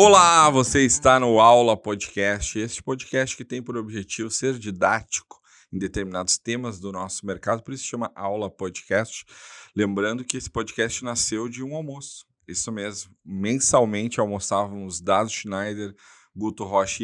Olá, você está no Aula Podcast. Este podcast que tem por objetivo ser didático em determinados temas do nosso mercado, por isso se chama Aula Podcast. Lembrando que esse podcast nasceu de um almoço. Isso mesmo, mensalmente almoçávamos Dado Schneider, Guto Rocha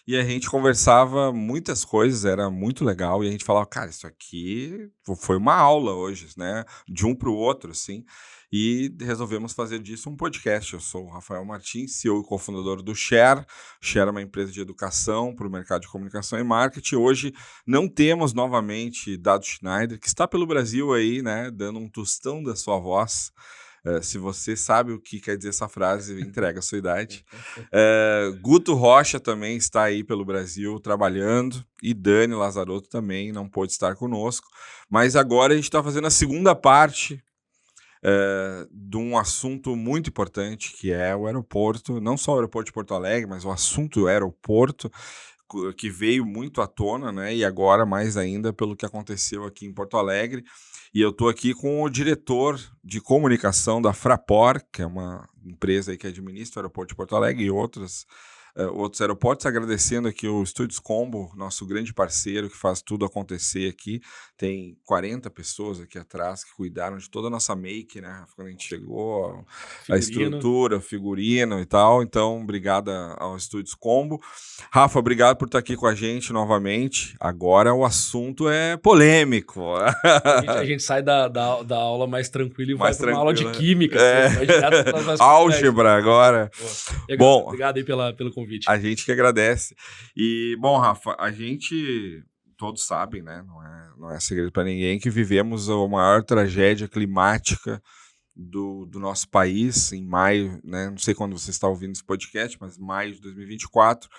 e a gente conversava muitas coisas, era muito legal, e a gente falava, cara, isso aqui foi uma aula hoje, né? De um para o outro, assim. E resolvemos fazer disso um podcast. Eu sou o Rafael Martins, CEO e cofundador do Share. Share é uma empresa de educação para o mercado de comunicação e marketing. Hoje não temos novamente Dado Schneider, que está pelo Brasil aí, né, dando um tostão da sua voz. Se você sabe o que quer dizer essa frase, entrega a sua idade. Guto Rocha também está aí pelo Brasil trabalhando, e Dani Lazarotto também não pôde estar conosco. Mas agora a gente está fazendo a segunda parte de um assunto muito importante, que é o aeroporto, não só o aeroporto de Porto Alegre, mas o assunto do aeroporto, que veio muito à tona, né? E agora mais ainda pelo que aconteceu aqui em Porto Alegre. E eu estou aqui com o diretor de comunicação da Fraport, que é uma empresa aí que administra o aeroporto de Porto Alegre e outros aeroportos, agradecendo aqui o Estúdios Combo, nosso grande parceiro que faz tudo acontecer aqui. Tem 40 pessoas aqui atrás que cuidaram de toda a nossa make, né? Quando a gente chegou, a estrutura, o figurino e tal. Então, obrigado ao Estúdios Combo. Rafa, obrigado por estar aqui com a gente novamente. Agora o assunto é polêmico. A gente sai da aula mais tranquilo e vai para uma aula de química. Álgebra agora. Legal, bom, obrigado aí pelo convite. A gente que agradece. E, bom, Rafa, a gente, todos sabem, né? Não é segredo para ninguém que vivemos a maior tragédia climática do nosso país em maio, né? Não sei quando você está ouvindo esse podcast, mas maio de 2024,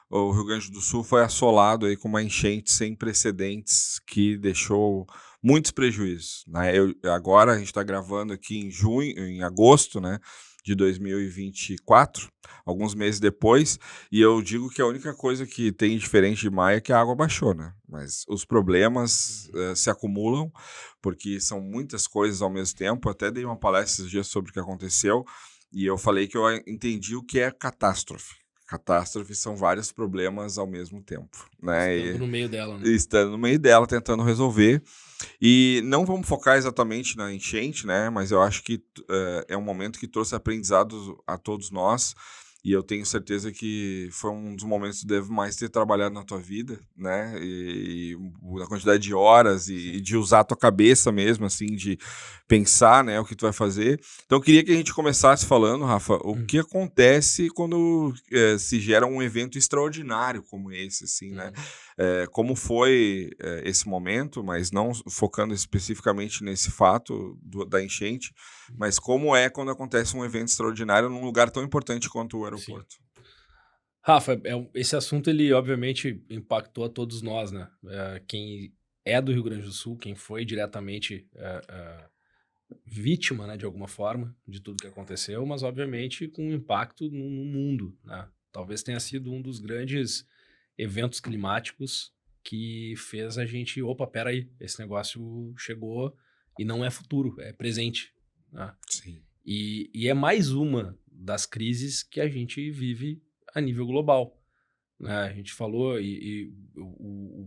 o Rio Grande do Sul foi assolado aí com uma enchente sem precedentes que deixou muitos prejuízos, né? Agora a gente está gravando aqui em agosto, né, de 2024, alguns meses depois, e eu digo que a única coisa que tem diferente de maio é que a água baixou, né? Mas os problemas se acumulam, porque são muitas coisas ao mesmo tempo. Eu até dei uma palestra esses dias sobre o que aconteceu, e eu falei que eu entendi o que é catástrofe. Catástrofe são vários problemas ao mesmo tempo, né? Estando no meio dela, né? Estando no meio dela, tentando resolver. E não vamos focar exatamente na enchente, né? Mas eu acho que é um momento que trouxe aprendizados a todos nós. E eu tenho certeza que foi um dos momentos que tu deve mais ter trabalhado na tua vida, né? E a quantidade de horas e de usar a tua cabeça mesmo, assim, de pensar, né, o que tu vai fazer. Então, eu queria que a gente começasse falando, Rafa, o que acontece quando se gera um evento extraordinário como esse, assim, né? Como foi esse momento, mas não focando especificamente nesse fato da enchente, mas como é quando acontece um evento extraordinário num lugar tão importante quanto o aeroporto. Sim. Rafa, esse assunto, ele obviamente impactou a todos nós, né? Quem é do Rio Grande do Sul, quem foi diretamente vítima, né, de alguma forma, de tudo que aconteceu, mas obviamente com um impacto no mundo, né? Talvez tenha sido um dos grandes eventos climáticos que fez a gente, opa, peraí, esse negócio chegou e não é futuro, é presente, né? Sim. E é mais uma das crises que a gente vive a nível global, né? A gente falou,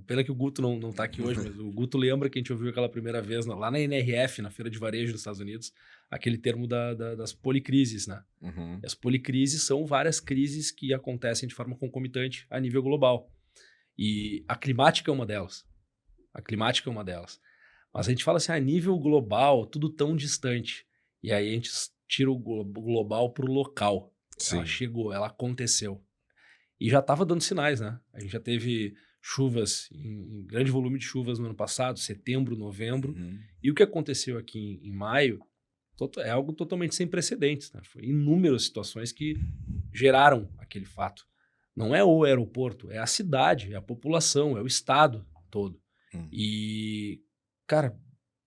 pena que o Guto não tá aqui hoje, mas o Guto lembra que a gente ouviu aquela primeira vez lá na NRF, na Feira de Varejo dos Estados Unidos, aquele termo das policrises, né? Uhum. As policrises são várias crises que acontecem de forma concomitante a nível global. E a climática é uma delas. Mas a gente fala assim, a nível global, tudo tão distante. E aí a gente tira o global pro local. Sim. Ela chegou, ela aconteceu. E já estava dando sinais, né? A gente já teve chuvas, em grande volume de chuvas no ano passado, setembro, novembro. Uhum. E o que aconteceu aqui em maio é algo totalmente sem precedentes, né? Foi inúmeras situações que geraram aquele fato. Não é o aeroporto, é a cidade, é a população, é o estado todo. E, cara,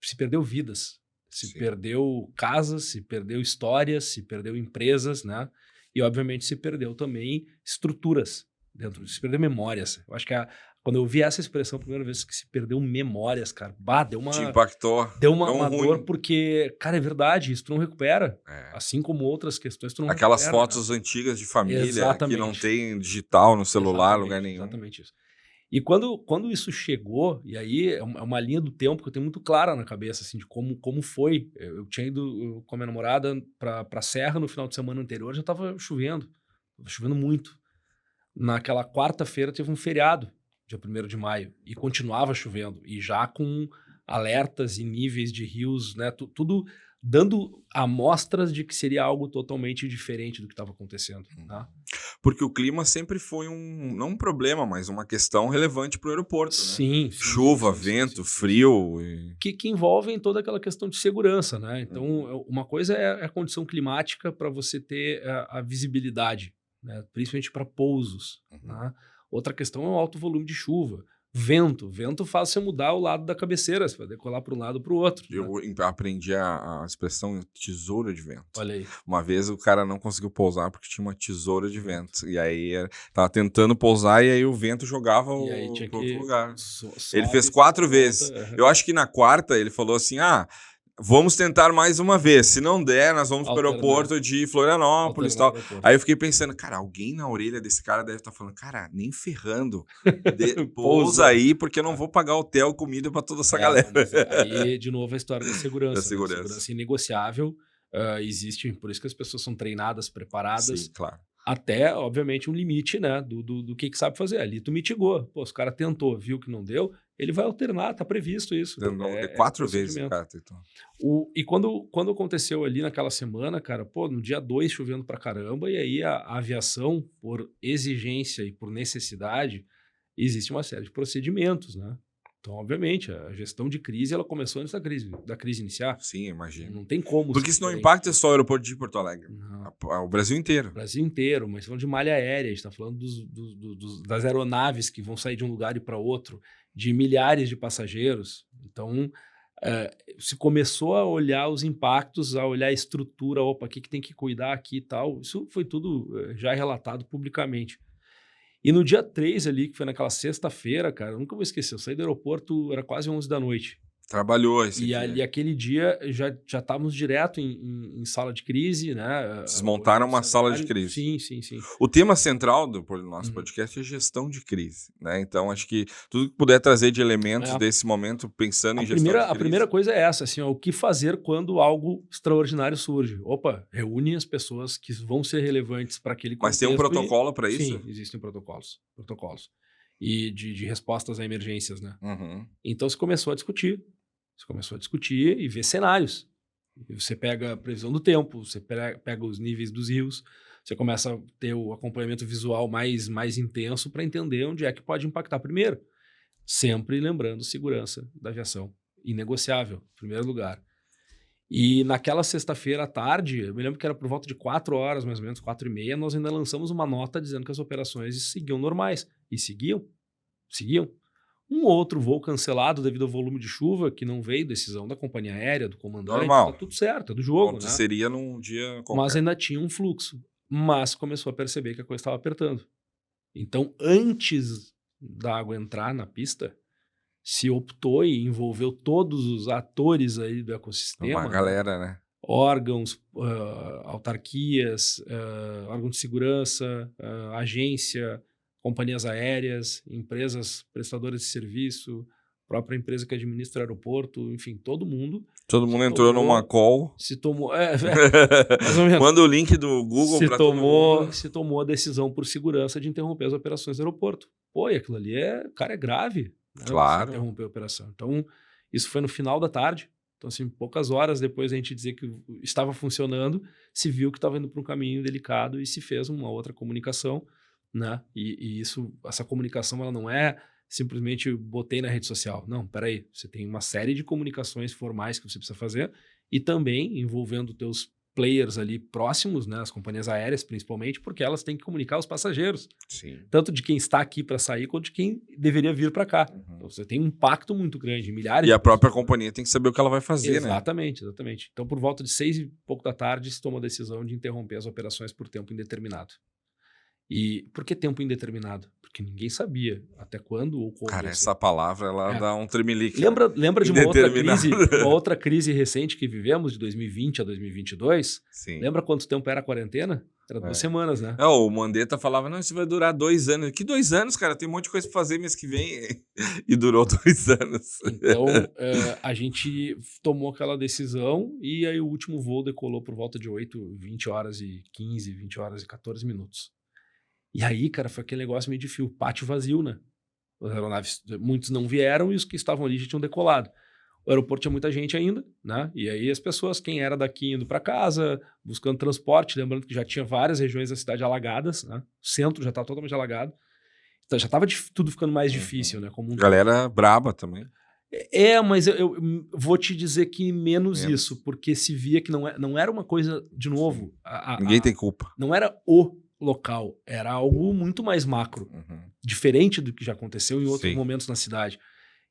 se perdeu vidas, se Sim. perdeu casas, se perdeu histórias, se perdeu empresas, né? E, obviamente, se perdeu também estruturas dentro, se perdeu memórias. Eu acho que a Quando eu vi essa expressão a primeira vez que se perdeu memórias, cara, deu Te impactou. uma dor, porque, cara, é verdade, isso tu não recupera. Assim como outras questões, tu não Aquelas recupera. fotos antigas de família Exatamente. que não tem digital no celular, Exatamente, lugar nenhum. Exatamente isso. E quando isso chegou, e aí é uma linha do tempo que eu tenho muito clara na cabeça, assim, de como foi. Eu tinha ido com a minha namorada pra Serra no final de semana anterior, já tava chovendo muito. Naquela quarta-feira teve um feriado, dia 1º de maio, e continuava chovendo, e já com alertas e níveis de rios, né, tudo dando amostras de que seria algo totalmente diferente do que estava acontecendo. Tá? Porque o clima sempre foi não um problema, mas uma questão relevante para o aeroporto, né? Sim. Chuva, vento, frio. Que envolvem toda aquela questão de segurança, né? Então, uma coisa é a condição climática para você ter a visibilidade, né? Principalmente para pousos. Né? Outra questão é o alto volume de chuva. Vento faz você mudar o lado da cabeceira, você vai decolar para um lado ou para o outro. Eu aprendi a expressão tesoura de vento. Olha aí. Uma vez o cara não conseguiu pousar porque tinha uma tesoura de vento. E aí tava tentando pousar e aí o vento jogava para outro lugar. Ele fez 4 vezes. Eu acho que na quarta ele falou assim, vamos tentar mais uma vez. Se não der, nós vamos para o aeroporto de Florianópolis e tal. Aí eu fiquei pensando, cara, alguém na orelha desse cara deve estar falando, cara, nem ferrando. Pousa aí, porque eu não vou pagar hotel, comida para toda essa galera. Aí, de novo, a história da segurança. Da segurança. Segurança inegociável. Existe, por isso que as pessoas são treinadas, preparadas. Sim, claro. Até, obviamente, um limite, né, do que sabe fazer. Ali tu mitigou. Pô, se o cara tentou, viu que não deu, ele vai alternar, tá previsto isso. 4 vezes o cara tentou. E quando aconteceu ali naquela semana, cara, pô, no dia 2 chovendo pra caramba, e aí a aviação, por exigência e por necessidade, existe uma série de procedimentos, né? Então, obviamente, a gestão de crise, ela começou antes da crise iniciar. Sim, imagino. Não tem como. Porque isso não impacta só o aeroporto de Porto Alegre. Não. O Brasil inteiro. O Brasil inteiro, mas falando de malha aérea, a gente está falando das aeronaves que vão sair de um lugar e para outro, de milhares de passageiros. Então, se começou a olhar os impactos, a olhar a estrutura, opa, o que tem que cuidar aqui e tal. Isso foi tudo já relatado publicamente. E no dia 3 ali, que foi naquela sexta-feira, cara, eu nunca vou esquecer, eu saí do aeroporto, era quase 11 da noite. Trabalhou esse dia. E aquele dia já estávamos direto em sala de crise, né? Vocês montaram uma sala de crise. Sim. O tema central do nosso podcast é gestão de crise, né? Então, acho que tudo que puder trazer de elementos desse momento, pensando em gestão de crise. A primeira coisa é essa, assim, o que fazer quando algo extraordinário surge? Opa, reúne as pessoas que vão ser relevantes para aquele contexto. Mas tem um protocolo para isso? Sim, existem protocolos. E de respostas a emergências, né? Então, se começou a discutir e ver cenários. Você pega a previsão do tempo, você pega os níveis dos rios, você começa a ter o acompanhamento visual mais intenso para entender onde é que pode impactar primeiro. Sempre lembrando segurança da aviação. Inegociável, em primeiro lugar. E naquela sexta-feira à tarde, eu me lembro que era por volta de 4 horas, mais ou menos, 4h30, nós ainda lançamos uma nota dizendo que as operações seguiam normais. E seguiam. Um outro voo cancelado devido ao volume de chuva, que não veio, decisão da companhia aérea, do comandante. Normal. Tá tudo certo, é do jogo, né? Seria num dia qualquer. Mas ainda tinha um fluxo. Mas começou a perceber que a coisa estava apertando. Então, antes da água entrar na pista, se optou e envolveu todos os atores aí do ecossistema. Uma galera, né? Órgãos, autarquias, órgãos de segurança, agência, companhias aéreas, empresas prestadoras de serviço, própria empresa que administra o aeroporto, enfim, todo mundo. Todo mundo entrou numa call. Se tomou... mais ou menos. Manda o link do Google para todo mundo. Se tomou a decisão por segurança de interromper as operações do aeroporto. Pô, e aquilo ali cara, é grave. Né? Claro. Interromper a operação. Então, isso foi no final da tarde. Então, assim, poucas horas depois a gente dizer que estava funcionando, se viu que estava indo para um caminho delicado e se fez uma outra comunicação, né? E essa comunicação, ela não é simplesmente botei na rede social. Não, peraí, você tem uma série de comunicações formais que você precisa fazer e também envolvendo teus players ali próximos, né, as companhias aéreas principalmente, porque elas têm que comunicar aos passageiros. Sim. Tanto de quem está aqui para sair, quanto de quem deveria vir para cá. Então você tem um impacto muito grande, milhares. E a própria companhia tem que saber o que ela vai fazer, exatamente, né? Exatamente. Então, por volta de 6 e pouco da tarde, se tomou a decisão de interromper as operações por tempo indeterminado. E por que tempo indeterminado? Porque ninguém sabia até quando ou como. Cara, essa palavra, ela dá um tremelique. Lembra de uma outra crise recente que vivemos, de 2020 a 2022? Sim. Lembra quanto tempo era a quarentena? Era 2 semanas, né? O Mandetta falava, não, isso vai durar 2 anos. Que 2 anos, cara? Tem um monte de coisa pra fazer mês que vem. E durou 2 anos. Então, a gente tomou aquela decisão e aí o último voo decolou por volta de 20 horas e 15, 20 horas e 14 minutos. E aí, cara, foi aquele negócio meio de fio, pátio vazio, né? As aeronaves, muitos não vieram e os que estavam ali já tinham decolado. O aeroporto tinha muita gente ainda, né? E aí as pessoas, quem era daqui indo para casa, buscando transporte, lembrando que já tinha várias regiões da cidade alagadas, né? O centro já estava totalmente alagado. Então já estava tudo ficando mais difícil, né? Como Galera braba também. Mas eu vou te dizer que menos isso, porque se via que não era uma coisa, de novo... Ninguém tem culpa. Não era o local, era algo muito mais macro, diferente do que já aconteceu em outros momentos na cidade.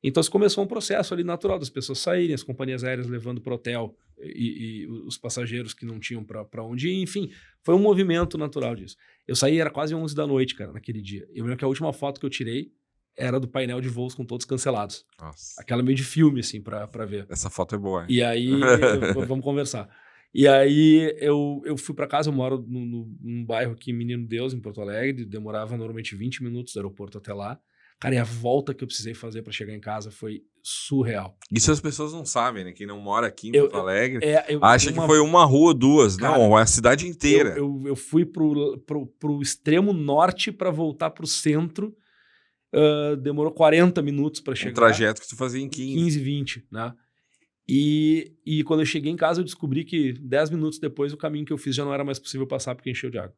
Então se começou um processo ali natural das pessoas saírem, as companhias aéreas levando para o hotel e os passageiros que não tinham para onde ir, enfim, foi um movimento natural disso. Eu saí, era quase 11 da noite, cara, naquele dia. Eu lembro que a última foto que eu tirei era do painel de voos com todos cancelados. Nossa. Aquela meio de filme, assim, pra ver. Essa foto é boa, hein? E aí, vamos conversar. E aí, eu fui pra casa, eu moro num bairro aqui, Menino Deus, em Porto Alegre, demorava normalmente 20 minutos do aeroporto até lá. Cara, e a volta que eu precisei fazer pra chegar em casa foi surreal. Isso as pessoas não sabem, né? Quem não mora aqui em Porto Alegre acha que uma... foi uma rua ou duas. Cara, não, é a cidade inteira. Eu fui pro extremo norte pra voltar pro centro. Demorou 40 minutos para chegar. Um trajeto que tu fazia em 15, 20, né? E quando eu cheguei em casa, eu descobri que 10 minutos depois o caminho que eu fiz já não era mais possível passar porque encheu de água.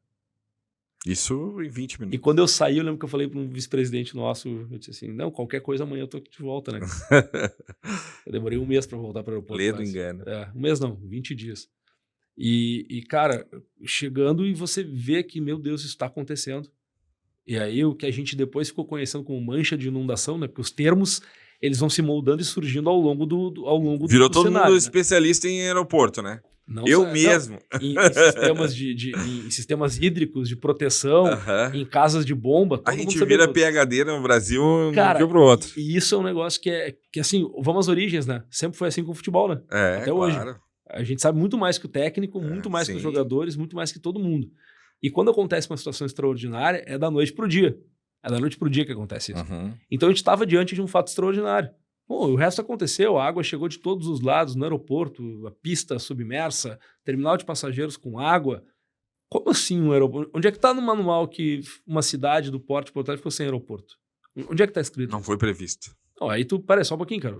Isso em 20 minutos. E quando eu saí, eu lembro que eu falei para um vice-presidente nosso, eu disse assim, não, qualquer coisa amanhã eu tô aqui de volta, né? Eu demorei 1 mês para voltar para o aeroporto. Lê do engano. 1 mês não, 20 dias. E, cara, chegando e você vê que, meu Deus, isso está acontecendo. E aí o que a gente depois ficou conhecendo como mancha de inundação, né? Porque os termos, eles vão se moldando e surgindo ao longo do Virou todo cenário, mundo né? especialista em aeroporto, né? Não eu mesmo. Não, em sistemas em sistemas hídricos de proteção, em casas de bomba. Todo a mundo gente vira PhD no Brasil, cara, um dia pro outro. E isso é um negócio que assim, vamos às origens, né? Sempre foi assim com o futebol, né? Até hoje. A gente sabe muito mais que o técnico, muito mais que os jogadores, muito mais que todo mundo. E quando acontece uma situação extraordinária, é da noite pro dia. É da noite pro dia que acontece isso. Então a gente estava diante de um fato extraordinário. Bom, o resto aconteceu, a água chegou de todos os lados, no aeroporto, a pista submersa, terminal de passageiros com água. Como assim um aeroporto? Onde é que está no manual que uma cidade do porte de Porto Alegre ficou sem aeroporto? Onde é que está escrito? Não foi previsto. Não, aí tu, parece só um pouquinho, cara.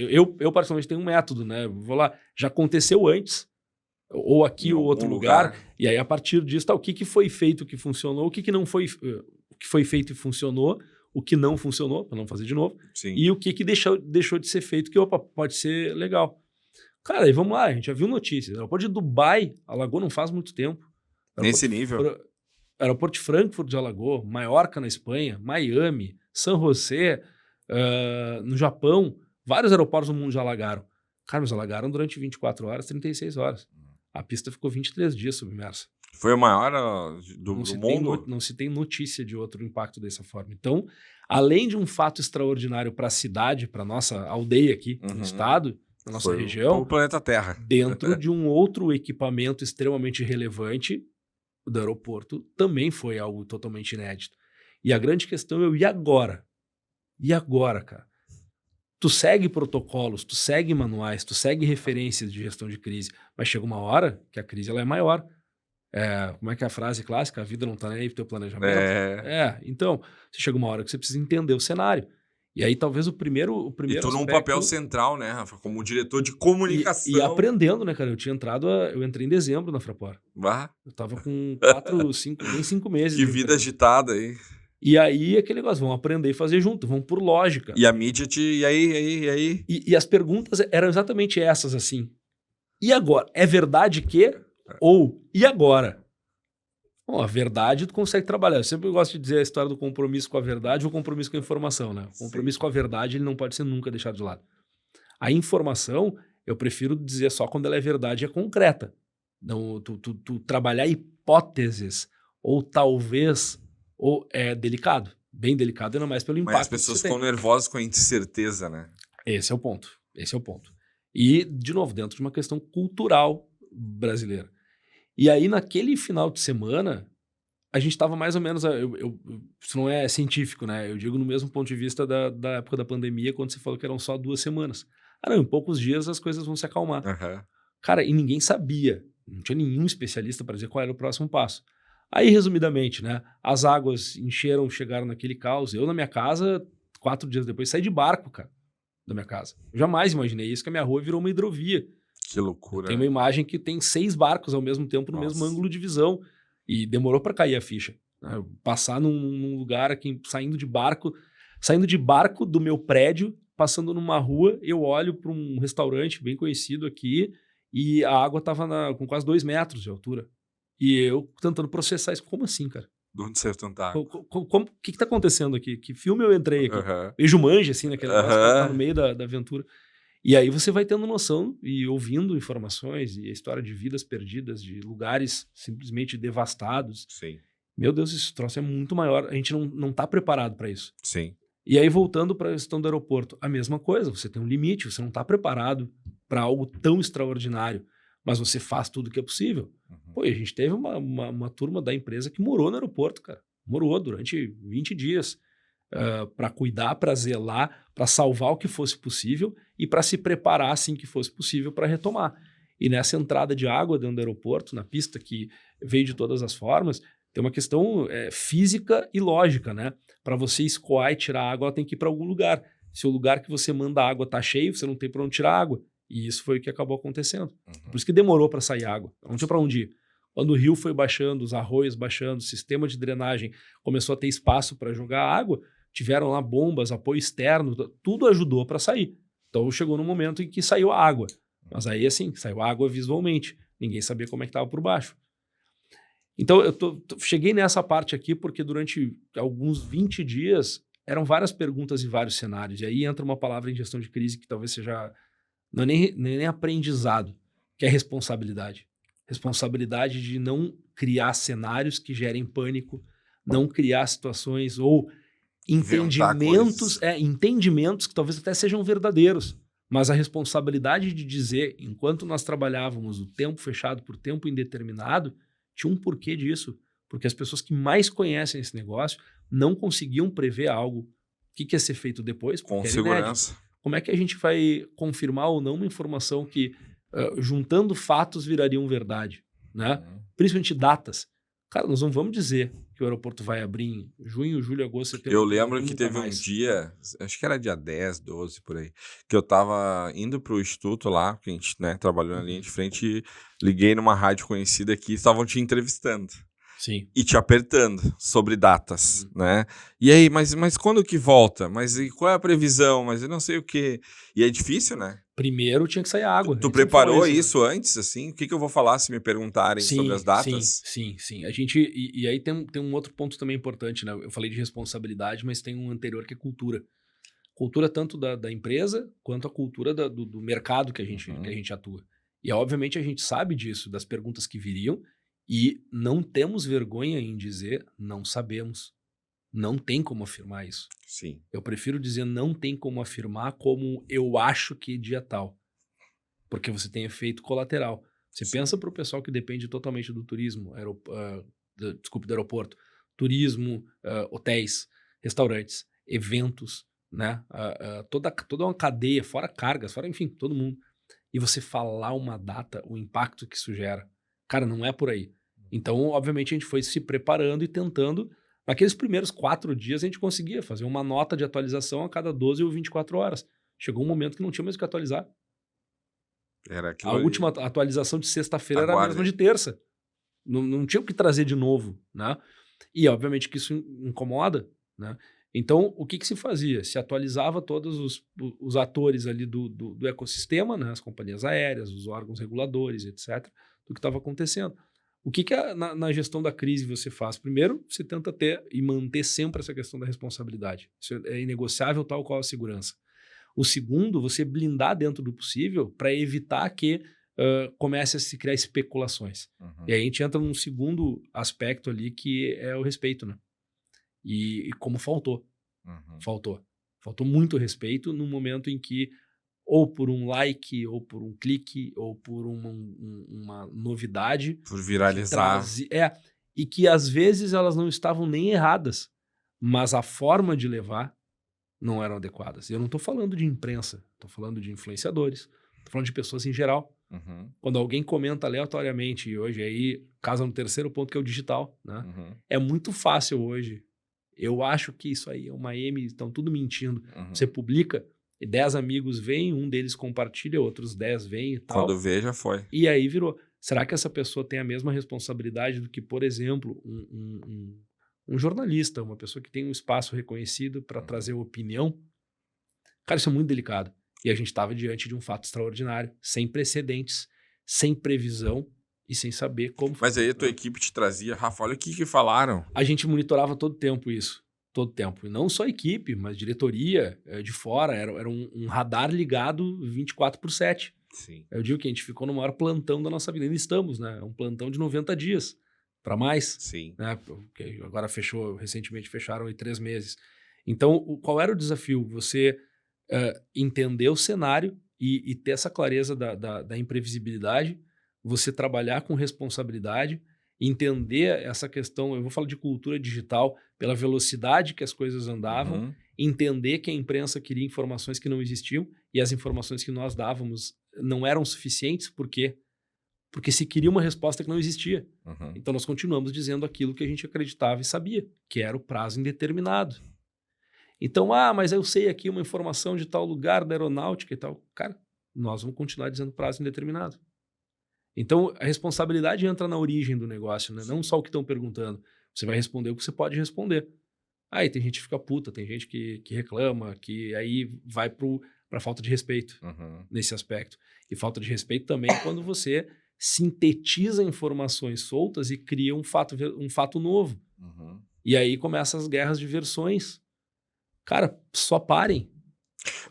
Eu particularmente tenho um método, né? Vou lá, já aconteceu antes, ou aqui ou outro lugar, e aí a partir disso, tá, o que foi feito que funcionou, o que não foi, o que foi feito e funcionou, o que não funcionou, para não fazer de novo, e o que deixou de ser feito, que opa, pode ser legal. Cara, aí vamos lá, a gente já viu notícias. O aeroporto de Dubai alagou não faz muito tempo. Nesse nível? Aeroporto de Frankfurt já alagou, Maiorca na Espanha, Miami, San José, no Japão, vários aeroportos do mundo já alagaram. Cara, mas alagaram durante 24 horas, 36 horas. A pista ficou 23 dias submersa. Foi a maior do mundo? Não se tem notícia de outro impacto dessa forma. Então, além de um fato extraordinário para a cidade, para nossa aldeia aqui no estado, na nossa região, o planeta Terra, dentro de um outro equipamento extremamente relevante, o do aeroporto também foi algo totalmente inédito. E a grande questão é e agora? E agora, cara? Tu segue protocolos, tu segue manuais, tu segue referências de gestão de crise, mas chega uma hora que a crise ela é maior. Como é que é a frase clássica? A vida não tá nem aí pro teu planejamento. Então, você chega uma hora que você precisa entender o cenário. E aí talvez o primeiro e tu num papel central, né, Rafa? Como diretor de comunicação. E aprendendo, né, cara? Eu entrei em dezembro na Fraport. Eu tava com 5 meses. Que vida agitada aí. E aí, aquele negócio, vamos aprender e fazer junto, vamos por lógica. E a mídia e aí? E as perguntas eram exatamente essas, assim. E agora? É verdade que? Ou, e agora? Bom, a verdade tu consegue trabalhar. Eu sempre gosto de dizer a história do compromisso com a verdade ou compromisso com a informação, né? O compromisso com a verdade, ele não pode ser nunca deixado de lado. A informação, eu prefiro dizer só quando ela é verdade e é concreta. Não, tu trabalhar hipóteses ou talvez, ou é delicado, bem delicado, ainda mais pelo impacto. Mas as pessoas ficam nervosas com a incerteza, né? Esse é o ponto. E, de novo, dentro de uma questão cultural brasileira. E aí, naquele final de semana, a gente estava mais ou menos... isso não é científico, né? Eu digo no mesmo ponto de vista da época da pandemia, quando você falou que eram só 2 semanas. Não, em poucos dias as coisas vão se acalmar. Cara, e ninguém sabia. Não tinha nenhum especialista para dizer qual era o próximo passo. Aí, resumidamente, né? As águas encheram, chegaram naquele caos. Eu, na minha casa, 4 dias depois, saí de barco, cara, da minha casa. Eu jamais imaginei isso, que a minha rua virou uma hidrovia. Que loucura. Tem uma imagem que tem 6 barcos ao mesmo tempo no mesmo ângulo de visão. E demorou para cair a ficha. Né? Passar num lugar aqui, saindo de barco do meu prédio, passando numa rua, eu olho para um restaurante bem conhecido aqui e a água estava com quase 2 metros de altura. E eu tentando processar isso. Como assim, cara? De onde saiu tanta água? O que está acontecendo aqui? Que filme eu entrei aqui? Beijo manja, assim, naquele negócio que tá no meio da aventura. E aí você vai tendo noção e ouvindo informações e a história de vidas perdidas, de lugares simplesmente devastados. Sim. Meu Deus, esse troço é muito maior. A gente não está preparado para isso. Sim. E aí, voltando para a questão do aeroporto, a mesma coisa. Você tem um limite, você não está preparado para algo tão extraordinário, mas você faz tudo o que é possível. Pô, e a gente teve uma turma da empresa que morou no aeroporto, cara. Morou durante 20 dias. Para cuidar, para zelar, para salvar o que fosse possível e para se preparar assim que fosse possível para retomar. E nessa entrada de água dentro do aeroporto, na pista que veio de todas as formas, tem uma questão física e lógica, né? Para você escoar e tirar água, ela tem que ir para algum lugar. Se o lugar que você manda a água está cheio, você não tem para onde tirar água. E isso foi o que acabou acontecendo. Por isso que demorou para sair água. Não tinha para onde ir. Quando o rio foi baixando, os arroios baixando, o sistema de drenagem começou a ter espaço para jogar água, tiveram lá bombas, apoio externo, tudo ajudou para sair. Então chegou no momento em que saiu a água. Mas aí assim, saiu a água visualmente. Ninguém sabia como é que estava por baixo. Então eu cheguei nessa parte aqui porque durante alguns 20 dias eram várias perguntas e vários cenários. E aí entra uma palavra em gestão de crise que talvez seja não é nem aprendizado, que é responsabilidade. Responsabilidade de não criar cenários que gerem pânico, não criar situações ou entendimentos que talvez até sejam verdadeiros, mas a responsabilidade de dizer, enquanto nós trabalhávamos o tempo fechado por tempo indeterminado, tinha um porquê disso, porque as pessoas que mais conhecem esse negócio não conseguiam prever algo. O que ia ser feito depois? Com segurança. Como é que a gente vai confirmar ou não uma informação que, juntando fatos, virariam verdade? Né? Principalmente datas. Cara, nós não vamos dizer que o aeroporto vai abrir em junho, julho, agosto, setembro. Eu lembro que teve um dia, acho que era dia 10, 12, por aí, que eu tava indo pro instituto lá, que a gente trabalhou na linha de frente, e liguei numa rádio conhecida que estavam te entrevistando. Sim. E te apertando sobre datas, né? E aí, mas quando que volta? Mas e qual é a previsão? Mas eu não sei o quê. E é difícil, né? Primeiro tinha que sair água. Tu preparou isso antes, assim? O que eu vou falar se me perguntarem sobre as datas? Sim. A gente... E aí tem um outro ponto também importante, né? Eu falei de responsabilidade, mas tem um anterior que é cultura. Cultura tanto da empresa, quanto a cultura do mercado que a gente atua. E obviamente a gente sabe disso, das perguntas que viriam, e não temos vergonha em dizer não sabemos. Não tem como afirmar isso. Sim. Eu prefiro dizer não tem como afirmar como eu acho que dia tal. Porque você tem efeito colateral. Você pensa para o pessoal que depende totalmente do turismo, do aeroporto, turismo, hotéis, restaurantes, eventos, né? Toda uma cadeia, fora cargas, fora, enfim, todo mundo. E você falar uma data, o impacto que isso gera. Cara, não é por aí. Então, obviamente, a gente foi se preparando e tentando. Naqueles primeiros 4 dias, a gente conseguia fazer uma nota de atualização a cada 12 ou 24 horas. Chegou um momento que não tinha mais o que atualizar. A última atualização de sexta-feira era a mesma de terça. Não tinha o que trazer de novo, né? E, obviamente, que isso incomoda, né? Então, o que se fazia? Se atualizava todos os atores ali do ecossistema, né? As companhias aéreas, os órgãos reguladores, etc., do que estava acontecendo. O que na gestão da crise você faz? Primeiro, você tenta ter e manter sempre essa questão da responsabilidade. Isso é inegociável, tal qual a segurança. O segundo, você blindar dentro do possível para evitar que comece a se criar especulações. E aí a gente entra num segundo aspecto ali, que é o respeito, né? E como faltou. Faltou muito respeito no momento em que, ou por um like, ou por um clique, ou por uma novidade. Por viralizar. E que às vezes elas não estavam nem erradas, mas a forma de levar não eram adequadas. E eu não estou falando de imprensa, estou falando de influenciadores, estou falando de pessoas em geral. Quando alguém comenta aleatoriamente, e hoje aí casa no terceiro ponto, que é o digital, né? É muito fácil hoje. Eu acho que isso aí é uma M, estão tudo mentindo. Você publica, e 10 amigos vêm, um deles compartilha, outros 10 vêm e tal. Quando vê, já foi. E aí virou. Será que essa pessoa tem a mesma responsabilidade do que, por exemplo, um jornalista, uma pessoa que tem um espaço reconhecido para trazer opinião? Cara, isso é muito delicado. E a gente estava diante de um fato extraordinário, sem precedentes, sem previsão e sem saber como... Mas aí a tua equipe te trazia, Rafa, olha o que falaram. A gente monitorava todo tempo isso. Todo tempo. E não só a equipe, mas diretoria de fora. Era um radar ligado 24/7. Sim. Eu digo que a gente ficou no maior plantão da nossa vida. Ainda estamos, né? É um plantão de 90 dias para mais. Sim. Né? Porque agora recentemente fecharam em 3 meses. Então, qual era o desafio? Você entender o cenário e ter essa clareza da imprevisibilidade, você trabalhar com responsabilidade, entender essa questão, eu vou falar de cultura digital, pela velocidade que as coisas andavam, entender que a imprensa queria informações que não existiam e as informações que nós dávamos não eram suficientes. Por quê? Porque se queria uma resposta que não existia. Então nós continuamos dizendo aquilo que a gente acreditava e sabia, que era o prazo indeterminado. Então, mas eu sei aqui uma informação de tal lugar da aeronáutica e tal. Cara, nós vamos continuar dizendo prazo indeterminado. Então, a responsabilidade entra na origem do negócio, né? Não só o que estão perguntando. Você vai responder o que você pode responder. Aí tem gente que fica puta, tem gente que reclama, que aí vai para falta de respeito nesse aspecto. E falta de respeito também quando você sintetiza informações soltas e cria um fato novo. E aí começam as guerras de versões. Cara, só parem.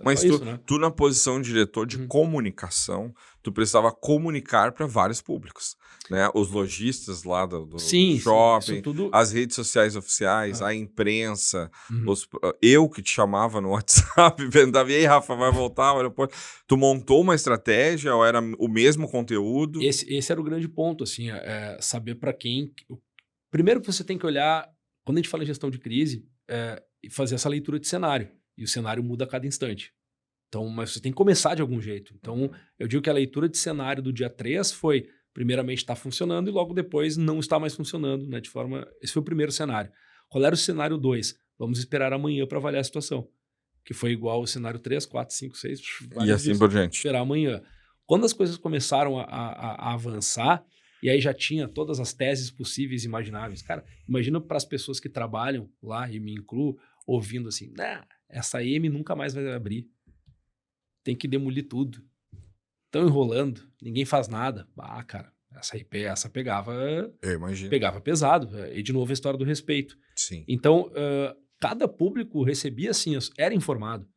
Mas tu na posição de diretor de comunicação, tu precisava comunicar para vários públicos, né? Os lojistas lá do shopping, tudo... as redes sociais oficiais, a imprensa, eu que te chamava no WhatsApp, perguntava, e aí, Rafa, vai voltar ao aeroporto? Tu montou uma estratégia ou era o mesmo conteúdo? Esse era o grande ponto, assim, saber para quem... Primeiro que você tem que olhar, quando a gente fala em gestão de crise, fazer essa leitura de cenário. E o cenário muda a cada instante. Então, mas você tem que começar de algum jeito. Então, eu digo que a leitura de cenário do dia 3 foi, primeiramente, está funcionando e logo depois não está mais funcionando, né? Esse foi o primeiro cenário. Qual era o cenário 2? Vamos esperar amanhã para avaliar a situação. Que foi igual ao cenário 3, 4, 5, 6... E assim por diante. Esperar amanhã. Quando as coisas começaram a avançar, e aí já tinha todas as teses possíveis e imagináveis. Cara, imagina para as pessoas que trabalham lá, e me incluo, ouvindo assim, essa M nunca mais vai abrir. Tem que demolir tudo. Estão enrolando, ninguém faz nada. Cara, essa pegava... Eu imagino. Pegava pesado. E de novo a história do respeito. Sim. Então, cada público recebia assim, era informado.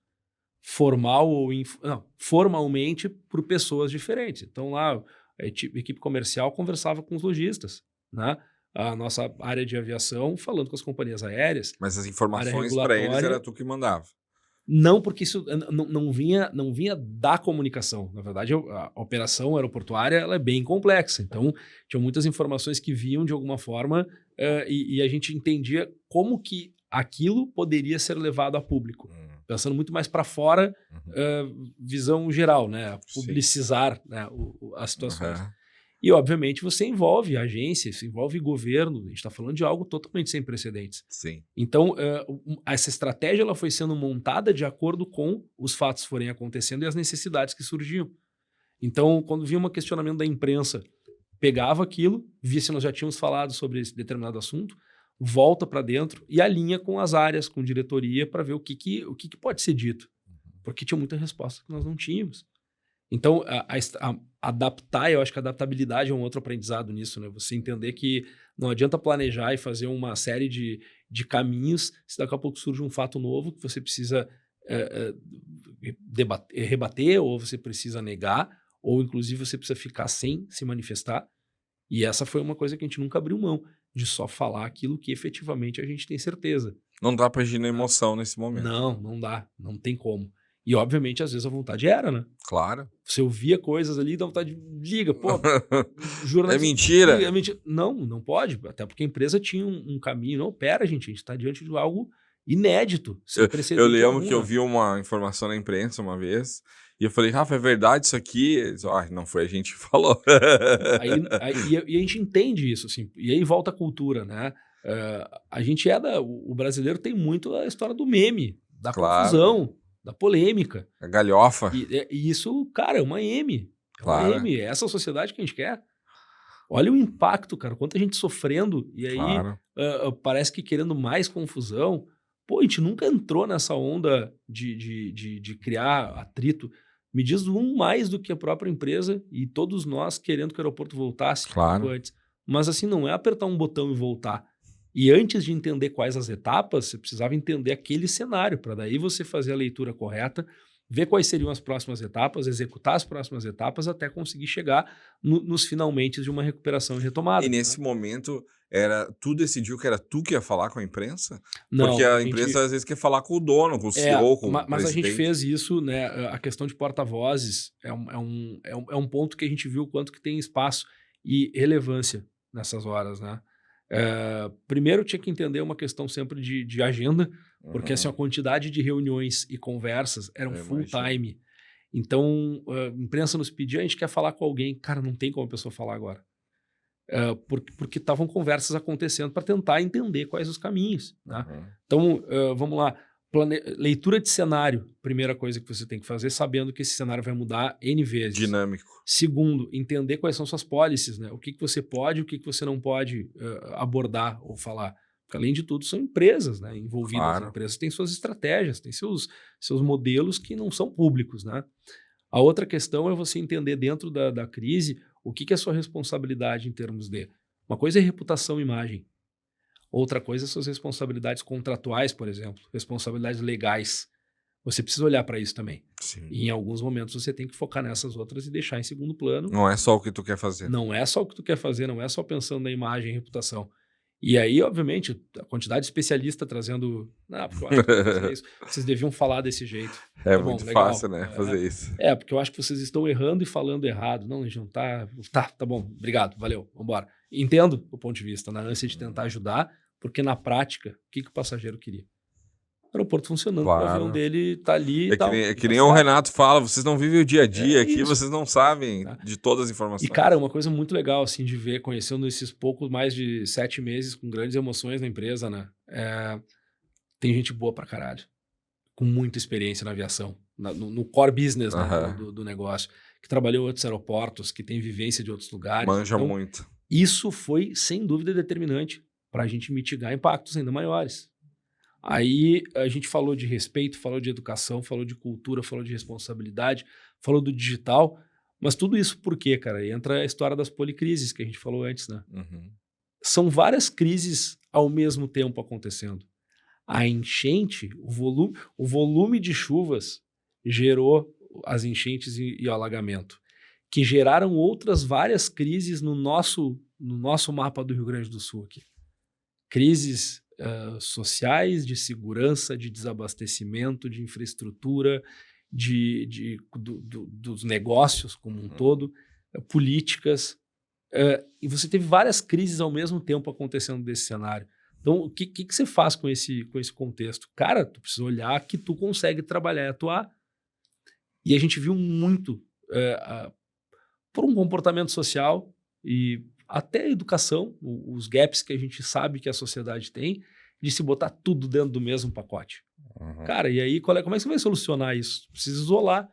Formalmente por pessoas diferentes. Então lá, a equipe comercial conversava com os lojistas, né? A nossa área de aviação falando com as companhias aéreas. Mas as informações para eles era tu que mandava? Não, porque isso não vinha da comunicação. Na verdade, a operação aeroportuária ela é bem complexa. Então, tinha muitas informações que vinham de alguma forma e a gente entendia como que aquilo poderia ser levado a público. Pensando muito mais para fora, visão geral, né? Publicizar, né, as situações. E, obviamente, você envolve agência, você envolve governo. A gente está falando de algo totalmente sem precedentes. Sim. Então, essa estratégia ela foi sendo montada de acordo com os fatos que forem acontecendo e as necessidades que surgiam. Então, quando vinha um questionamento da imprensa, pegava aquilo, via se nós já tínhamos falado sobre esse determinado assunto, volta para dentro e alinha com as áreas, com diretoria, para ver o que pode ser dito. Porque tinha muita resposta que nós não tínhamos. Então, adaptar, eu acho que a adaptabilidade é um outro aprendizado nisso, né? Você entender que não adianta planejar e fazer uma série de caminhos se daqui a pouco surge um fato novo que você precisa rebater ou você precisa negar ou inclusive você precisa ficar sem se manifestar. E essa foi uma coisa que a gente nunca abriu mão, de só falar aquilo que efetivamente a gente tem certeza. Não dá pra agir na emoção nesse momento. Não dá, não tem como. E obviamente às vezes a vontade era, né? Claro. Você ouvia coisas ali, dá vontade de liga, pô, É mentira. É mentira. Não pode, até porque a empresa tinha um caminho. Não, pera, gente, a gente está diante de algo inédito, sem precedente Eu lembro algum, que eu né? vi uma informação na imprensa uma vez, e eu falei, Rafa, é verdade isso aqui? Eles, não foi a gente que falou. E a gente entende isso, assim, e aí volta a cultura, né? A gente o brasileiro tem muito a história do meme, da Claro. confusão, da polêmica. A galhofa. E isso, cara, é uma M. Claro. É uma M. É essa sociedade que a gente quer. Olha o impacto, cara. Quanta gente sofrendo. E aí Claro. parece que querendo mais confusão. Pô, a gente nunca entrou nessa onda de criar atrito. Me diz mais do que a própria empresa e todos nós querendo que o aeroporto voltasse Claro. antes. Mas assim, não é apertar um botão e voltar. E antes de entender quais as etapas, você precisava entender aquele cenário, para daí você fazer a leitura correta, ver quais seriam as próximas etapas, executar as próximas etapas até conseguir chegar nos finalmente de uma recuperação e retomada. E nesse momento, tu decidiu que era tu que ia falar com a imprensa? Não, Porque a imprensa às vezes quer falar com o dono, com o CEO, com o mas presidente. a gente fez isso, né? A questão de porta-vozes é um ponto que a gente viu o quanto que tem espaço e relevância nessas horas, né? Primeiro tinha que entender uma questão sempre de agenda, porque assim, a quantidade de reuniões e conversas eram full time. Então, a imprensa nos pedia, a gente quer falar com alguém. Cara, não tem como a pessoa falar agora. Porque estavam conversas acontecendo para tentar entender quais os caminhos. Né? Então, vamos lá. Leitura de cenário, primeira coisa que você tem que fazer, sabendo que esse cenário vai mudar N vezes. Dinâmico. Segundo, entender quais são suas policies, né? O que você pode e o que você não pode abordar ou falar. Porque, além de tudo, são empresas, né, envolvidas. Claro. As empresas têm suas estratégias, têm seus modelos que não são públicos. Né? A outra questão é você entender dentro da crise o que é a sua responsabilidade em termos de... Uma coisa é reputação e imagem. Outra coisa são suas responsabilidades contratuais, por exemplo, responsabilidades legais. Você precisa olhar para isso também. Sim. E em alguns momentos você tem que focar nessas outras e deixar em segundo plano. Não é só o que tu quer fazer. Não é só o que tu quer fazer, não é só pensando na imagem e reputação. E aí, obviamente, a quantidade de especialista trazendo... porque eu acho que fazer isso. Vocês deviam falar desse jeito. É muito fácil, né? Fazer isso. Porque eu acho que vocês estão errando e falando errado. Não, a gente não tá... Tá bom, obrigado, valeu, vambora. Entendo o ponto de vista, na ânsia de tentar ajudar, porque na prática, o que o passageiro queria? O aeroporto funcionando, claro. O avião dele tá ali e tal. Que nem o Renato fala, vocês não vivem o dia a dia aqui, vocês não sabem de todas as informações. E, cara, uma coisa muito legal, assim, de ver, conhecendo esses poucos, mais de 7 meses, com grandes emoções na empresa, né? Tem gente boa pra caralho, com muita experiência na aviação, no core business, né, do negócio, que trabalhou em outros aeroportos, que tem vivência de outros lugares. Manja então, muito. Isso foi, sem dúvida, determinante para a gente mitigar impactos ainda maiores. Aí a gente falou de respeito, falou de educação, falou de cultura, falou de responsabilidade, falou do digital, mas tudo isso por quê, cara? Entra a história das policrises que a gente falou antes, né? São várias crises ao mesmo tempo acontecendo. A enchente, o volume de chuvas gerou as enchentes e o alagamento, que geraram outras várias crises no nosso mapa do Rio Grande do Sul aqui. Crises sociais, de segurança, de desabastecimento, de infraestrutura, dos negócios como um todo, políticas. E você teve várias crises ao mesmo tempo acontecendo nesse cenário. Então, o que você faz com esse contexto? Cara, tu precisa olhar que tu consegue trabalhar e atuar. E a gente viu muito por um comportamento social e até educação, os gaps que a gente sabe que a sociedade tem, de se botar tudo dentro do mesmo pacote. Cara, e aí como é que você vai solucionar isso? Precisa isolar.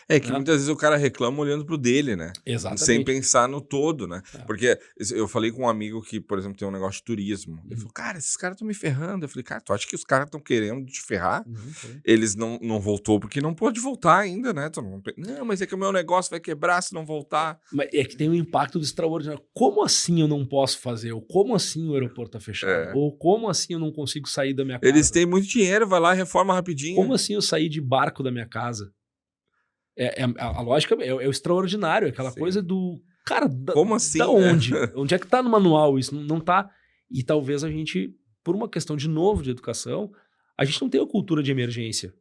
É que muitas vezes o cara reclama olhando pro dele, né? Exatamente. Sem pensar no todo, né? Porque eu falei com um amigo que, por exemplo, tem um negócio de turismo. Ele falou, cara, esses caras estão me ferrando. Eu falei, cara, tu acha que os caras estão querendo te ferrar? Eles não voltou porque não pode voltar ainda, né? Não, mas é que o meu negócio vai quebrar se não voltar. Mas é que tem um impacto do extraordinário. Como assim eu não posso fazer? Ou como assim o aeroporto tá fechado? Ou como assim eu não consigo sair da minha casa? Eles têm muito dinheiro, vai lá e reforma rapidinho. Como assim eu sair de barco da minha casa? A lógica é o extraordinário, aquela coisa do... Cara, como assim? Da onde? Onde é que tá no manual isso? Não tá. E talvez a gente, por uma questão de novo de educação, a gente não tem a cultura de emergência.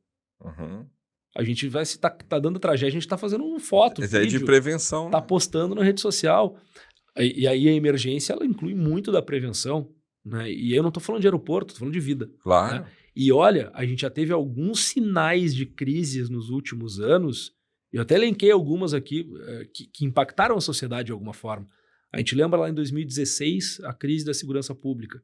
A gente vai, se tá dando tragédia, a gente tá fazendo uma foto, vídeo, de prevenção. Tá postando na rede social. E aí a emergência, ela inclui muito da prevenção, né? E eu não tô falando de aeroporto, tô falando de vida. Claro. Né? E olha, a gente já teve alguns sinais de crises nos últimos anos. Eu até elenquei algumas aqui que impactaram a sociedade de alguma forma. A gente lembra lá em 2016 a crise da segurança pública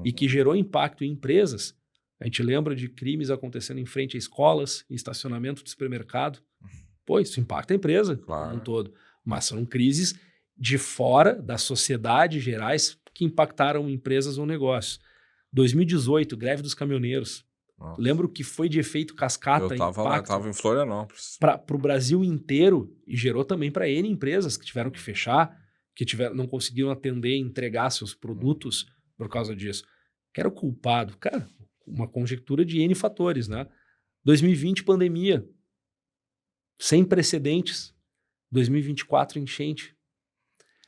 e que gerou impacto em empresas. A gente lembra de crimes acontecendo em frente a escolas, em estacionamento de supermercado. Pô, isso impacta a empresa como um todo. Mas são crises de fora da sociedade gerais que impactaram empresas ou negócios. 2018, greve dos caminhoneiros. Nossa. Lembro que foi de efeito cascata. Eu estava em Florianópolis. Para o Brasil inteiro e gerou também para N empresas que tiveram que fechar, que não conseguiram atender e entregar seus produtos por causa disso. Que era o culpado? Cara, uma conjectura de N fatores, né? 2020, pandemia. Sem precedentes. 2024, enchente.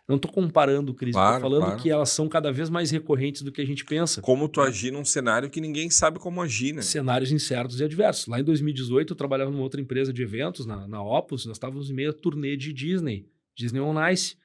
Não estou comparando, Cris, estou falando que elas são cada vez mais recorrentes do que a gente pensa. Como tu agir num cenário que ninguém sabe como agir, né? Cenários incertos e adversos. Lá em 2018, eu trabalhava numa outra empresa de eventos, na Opus, nós estávamos em meio a turnê de Disney on Ice.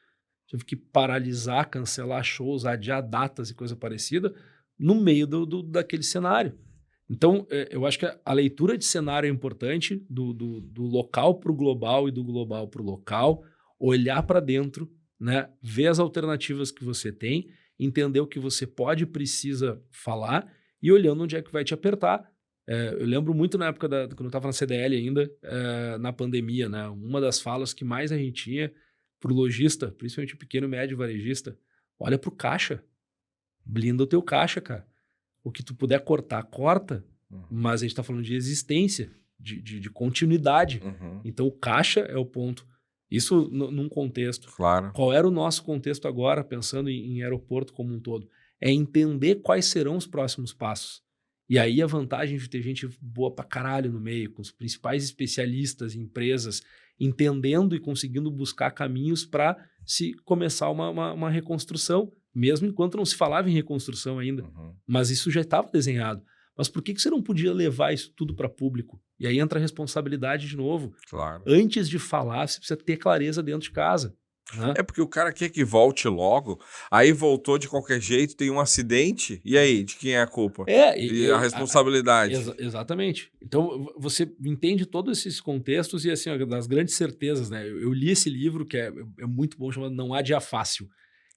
Tive que paralisar, cancelar shows, adiar datas e coisa parecida no meio daquele cenário. Então, eu acho que a leitura de cenário é importante, do local para o global e do global para o local, olhar para dentro, né? Ver as alternativas que você tem, entender o que você pode e precisa falar e olhando onde é que vai te apertar. Eu lembro muito na época quando eu estava na CDL ainda, na pandemia, né? Uma das falas que mais a gente tinha para o lojista, principalmente o pequeno e médio varejista, olha para o caixa, blinda o teu caixa, cara. O que tu puder cortar, corta, mas a gente está falando de existência, de continuidade. Então o caixa é o ponto. Isso num contexto. Claro. Qual era o nosso contexto agora, pensando em aeroporto como um todo? É entender quais serão os próximos passos. E aí a vantagem de ter gente boa pra caralho no meio, com os principais especialistas, empresas, entendendo e conseguindo buscar caminhos para se começar uma reconstrução, mesmo enquanto não se falava em reconstrução ainda. Mas isso já estava desenhado. Mas por que você não podia levar isso tudo para público? E aí entra a responsabilidade de novo. Claro. Antes de falar, você precisa ter clareza dentro de casa. Né? É porque o cara quer que volte logo, aí voltou de qualquer jeito, tem um acidente, e aí, de quem é a culpa? E a responsabilidade. Exatamente. Então, você entende todos esses contextos e, assim, das grandes certezas, né? Eu li esse livro, que é muito bom, chamado Não Há Dia Fácil,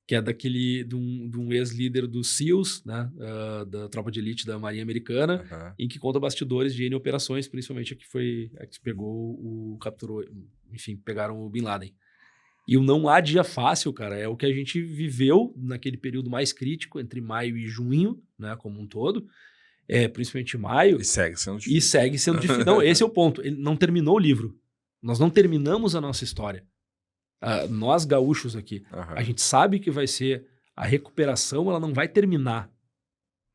que é de um ex-líder dos SEALs, né? Da tropa de elite da Marinha Americana, em que conta bastidores de N operações, principalmente a que pegou capturou, enfim, pegaram o Bin Laden. E o Não Há Dia Fácil, cara, é o que a gente viveu naquele período mais crítico, entre maio e junho, né, como um todo, principalmente maio. E segue sendo difícil. E segue sendo difícil. Não, esse é o ponto. Ele não terminou o livro. Nós não terminamos a nossa história. Nós gaúchos aqui. A gente sabe que vai ser a recuperação, ela não vai terminar.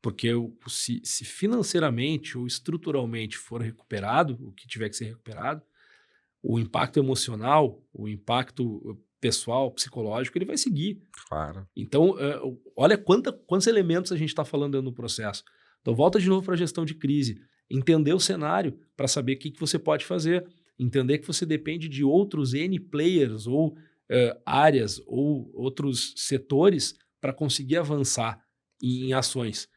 Porque se financeiramente ou estruturalmente for recuperado, o que tiver que ser recuperado, o impacto emocional, o impacto pessoal, psicológico, ele vai seguir. Claro. Então, olha quantos elementos a gente está falando dentro do processo. Então, volta de novo para a gestão de crise. Entender o cenário para saber o que você pode fazer. Entender que você depende de outros N players ou áreas ou outros setores para conseguir avançar em ações.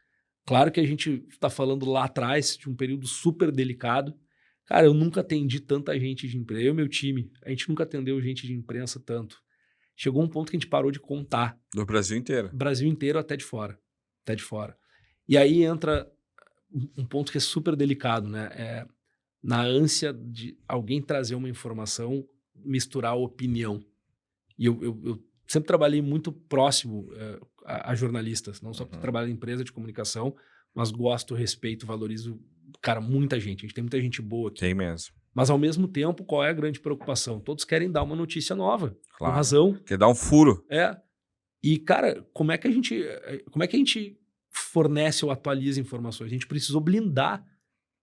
Claro que a gente está falando lá atrás de um período super delicado. Cara, eu nunca atendi tanta gente de imprensa. Eu e meu time, a gente nunca atendeu gente de imprensa tanto. Chegou um ponto que a gente parou de contar. Do Brasil inteiro. Brasil inteiro até de fora. Até de fora. E aí entra um ponto que é super delicado, né? Na ânsia de alguém trazer uma informação, misturar a opinião. E eu sempre trabalhei muito próximo a jornalistas. Não só porque trabalho em empresa de comunicação, mas gosto, respeito, valorizo... Cara, muita gente. A gente tem muita gente boa aqui. Tem mesmo. Mas, ao mesmo tempo, qual é a grande preocupação? Todos querem dar uma notícia nova. Claro. Com razão. Quer dar um furo. E, cara, como é que a gente fornece ou atualiza informações? A gente precisou blindar.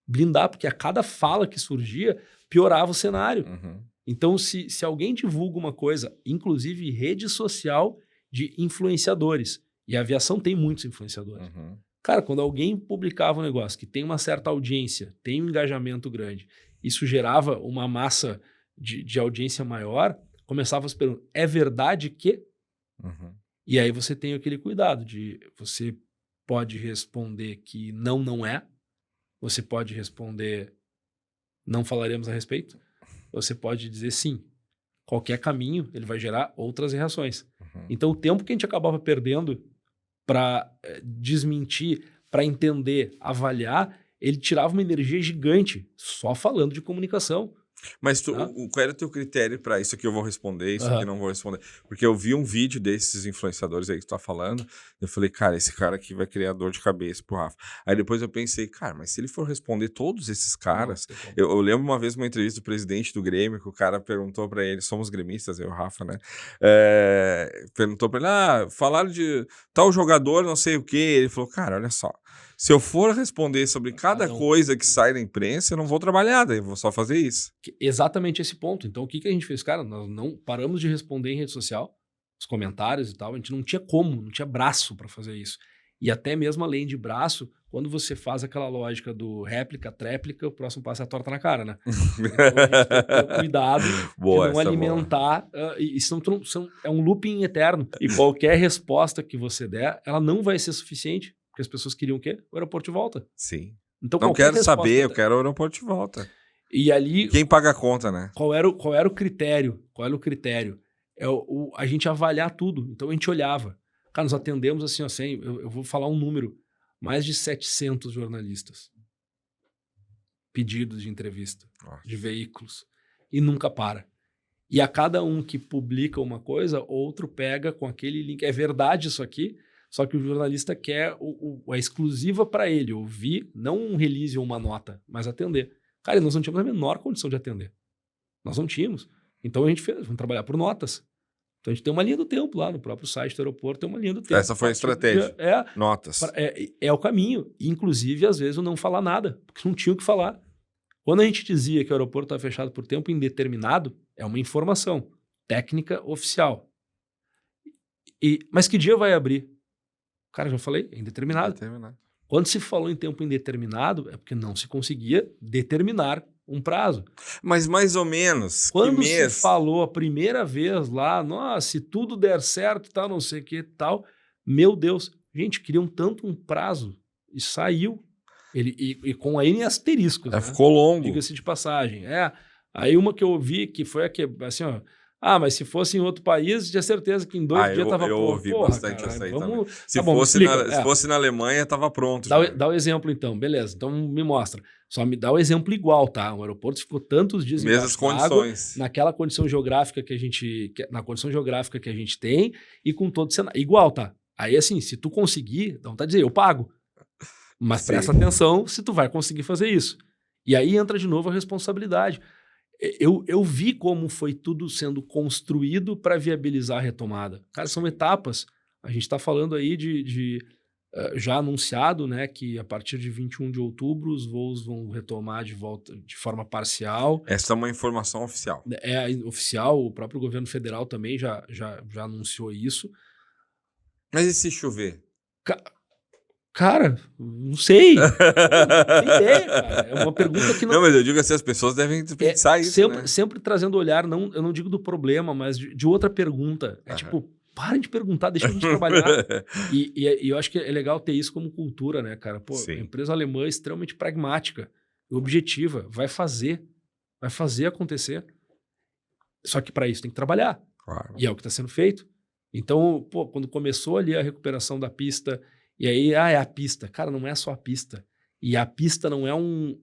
Blindar, porque a cada fala que surgia, piorava o cenário. Uhum. Então, se alguém divulga uma coisa, inclusive rede social de influenciadores, e a aviação tem muitos influenciadores. Uhum. Cara, quando alguém publicava um negócio que tem uma certa audiência, tem um engajamento grande, isso gerava uma massa de audiência maior, começava a se perguntar, é verdade que... Uhum. E aí você tem aquele cuidado de você pode responder que não é, você pode responder não falaremos a respeito, você pode dizer sim. Qualquer caminho, ele vai gerar outras reações. Uhum. Então, o tempo que a gente acabava perdendo para desmentir, para entender, avaliar, ele tirava uma energia gigante só falando de comunicação. Mas Tá? qual era o teu critério para isso aqui eu vou responder, isso aqui eu não vou responder? Porque eu vi um vídeo desses influenciadores aí que tu tá falando, eu falei, cara, esse cara aqui vai criar dor de cabeça pro Rafa. Aí depois eu pensei, cara, mas se ele for responder todos esses caras... Eu lembro uma vez uma entrevista do presidente do Grêmio, que o cara perguntou para ele, somos gremistas, eu e o Rafa, né? Perguntou para ele, falaram de tal jogador, não sei o quê. Ele falou, cara, olha só, se eu for responder sobre cada coisa que sai da imprensa, eu não vou trabalhar, daí eu vou só fazer isso. Exatamente esse ponto. Então, o que a gente fez? Cara, nós não paramos de responder em rede social, os comentários e tal, a gente não tinha como, não tinha braço para fazer isso. E até mesmo além de braço, quando você faz aquela lógica do réplica, tréplica, o próximo passo é a torta na cara, né? Então, a gente tem que ter cuidado de não alimentar. Isso é um looping eterno. E qualquer resposta que você der, ela não vai ser suficiente. Porque as pessoas queriam o quê? O aeroporto de volta. Sim. Então, não quero saber, eu quero o aeroporto de volta. E ali... Quem paga a conta, né? Qual era o critério? Qual era o critério? A gente avaliar tudo. Então, a gente olhava. Cara, nós atendemos assim, eu vou falar um número. Mais de 700 jornalistas. Pedidos de entrevista. Nossa. De veículos. E nunca para. E a cada um que publica uma coisa, outro pega com aquele link. É verdade isso aqui? Só que o jornalista quer a exclusiva para ele, ouvir, não um release ou uma nota, mas atender. Cara, nós não tínhamos a menor condição de atender. Nós não tínhamos. Então a gente fez, vamos trabalhar por notas. Então a gente tem uma linha do tempo lá no próprio site do aeroporto, tem uma linha do tempo. Essa foi a estratégia. Notas. É o caminho. Inclusive, às vezes, eu não falar nada, porque não tinha o que falar. Quando a gente dizia que o aeroporto estava fechado por tempo indeterminado, é uma informação técnica oficial. Mas que dia vai abrir? Cara, já falei, é indeterminado. Quando se falou em tempo indeterminado, é porque não se conseguia determinar um prazo. Mas mais ou menos, quando se falou a primeira vez lá, nossa, se tudo der certo, tal, não sei o que, tal, meu Deus, gente, queriam tanto um prazo e saiu. E com aí em asteriscos. Né? Ficou longo. Diga-se de passagem. Aí uma que eu ouvi, que foi a que, assim, ó, mas se fosse em outro país, tinha certeza que em 2 dias estava pronto. Eu ouvi bastante essa aí também. Se fosse na Alemanha, estava pronto. Dá o exemplo então, beleza. Então me mostra. Só me dá o exemplo igual, tá? O aeroporto ficou tantos dias mesmas condições. Água, naquela condição geográfica que a gente... Na condição geográfica que a gente tem e com todo o cenário. Igual, tá? Aí assim, se tu conseguir, então tá dizer, eu pago. Mas presta atenção se tu vai conseguir fazer isso. E aí entra de novo a responsabilidade. Eu vi como foi tudo sendo construído para viabilizar a retomada. Cara, são etapas. A gente está falando aí já anunciado, né, que a partir de 21 de outubro os voos vão retomar de volta de forma parcial. Essa é uma informação oficial. É oficial, o próprio governo federal também já anunciou isso. Mas e se chover? Cara, não sei. Não tem ideia, cara. É uma pergunta que não... Não, mas eu digo assim, as pessoas devem pensar isso, sempre trazendo o olhar, não, eu não digo do problema, mas de outra pergunta. É tipo, parem de perguntar, deixa a gente trabalhar. E eu acho que é legal ter isso como cultura, né, cara? Pô, a empresa alemã é extremamente pragmática, objetiva, vai fazer acontecer. Só que para isso tem que trabalhar. Claro. E é o que está sendo feito. Então, pô, quando começou ali a recuperação da pista... E aí, é a pista. Cara, não é só a pista. E a pista não é um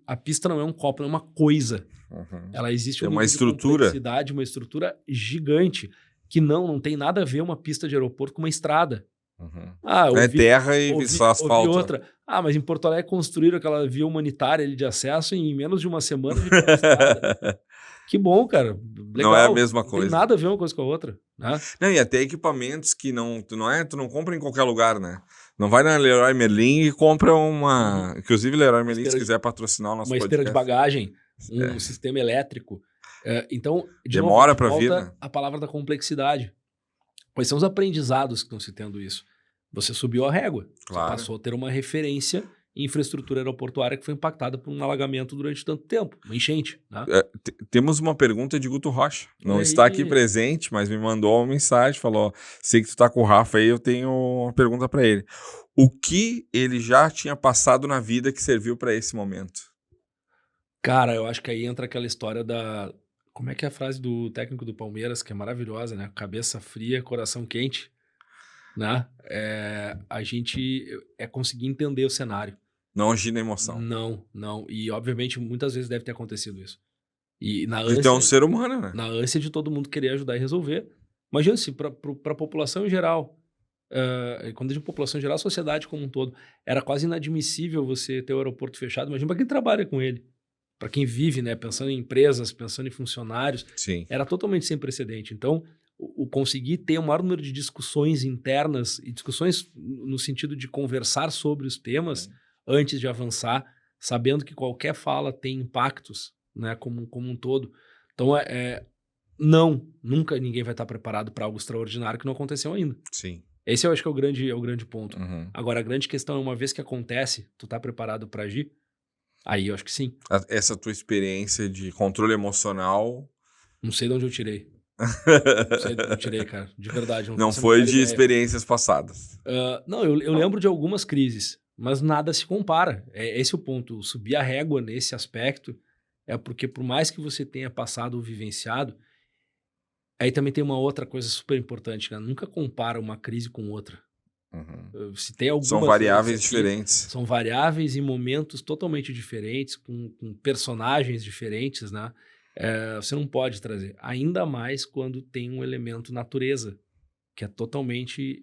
copo, não é uma coisa. Uhum. Ela existe uma estrutura. Uma estrutura gigante que não tem nada a ver uma pista de aeroporto com uma estrada. Uhum. É terra e asfalto. Outra. Mas em Porto Alegre construíram aquela via humanitária ali de acesso e em menos de uma semana a gente tem uma estrada. Que bom, cara. Legal. Não é a mesma coisa. Não tem nada a ver uma coisa com a outra. Né? Não, e até equipamentos que tu não compra em qualquer lugar, né? Não vai na Leroy Merlin e compra uma... Inclusive, Leroy Merlin, se quiser patrocinar o nosso podcast. Uma esteira de bagagem. um sistema elétrico. Então, demora para vir, né? A palavra da complexidade. Quais são os aprendizados que estão se tendo isso? Você subiu a régua. Claro. Você passou a ter uma referência em infraestrutura aeroportuária que foi impactada por um alagamento durante tanto tempo, uma enchente. Né? Temos uma pergunta de Guto Rocha. Não está aqui presente, mas me mandou uma mensagem, falou, sei que tu tá com o Rafa aí, eu tenho uma pergunta para ele. O que ele já tinha passado na vida que serviu para esse momento? Cara, eu acho que aí entra aquela história da... Como é que é a frase do técnico do Palmeiras, que é maravilhosa, né? Cabeça fria, coração quente. Né? A gente conseguir entender o cenário. Não agir na emoção. Não. E, obviamente, muitas vezes deve ter acontecido isso. E na ânsia... Então, um ser humano, né? Na ânsia de todo mundo querer ajudar e resolver. Imagina se para a população em geral, quando eu digo população em geral, a sociedade como um todo, era quase inadmissível você ter o aeroporto fechado. Imagina para quem trabalha com ele. Para quem vive, né? Pensando em empresas, pensando em funcionários. Sim. Era totalmente sem precedente. Então, o conseguir ter um maior número de discussões internas e discussões no sentido de conversar sobre os temas antes de avançar, sabendo que qualquer fala tem impactos, né, como um todo. Então, nunca ninguém vai estar preparado para algo extraordinário que não aconteceu ainda. Sim. Esse eu acho que é o grande ponto. Uhum. Agora, a grande questão é, uma vez que acontece, tu tá preparado para agir? Aí eu acho que sim. Essa tua experiência de controle emocional... Não sei de onde eu tirei. Não sei de onde eu tirei, cara. De verdade. Não foi de experiências passadas. Não, eu lembro de algumas crises, mas nada se compara. Esse é o ponto. Subir a régua nesse aspecto é porque, por mais que você tenha passado ou vivenciado, aí também tem uma outra coisa super importante, né? Nunca compara uma crise com outra. Uhum. Se tem algumas são variáveis aqui, diferentes. São variáveis em momentos totalmente diferentes, com personagens diferentes, né? Você não pode trazer. Ainda mais quando tem um elemento natureza, que é totalmente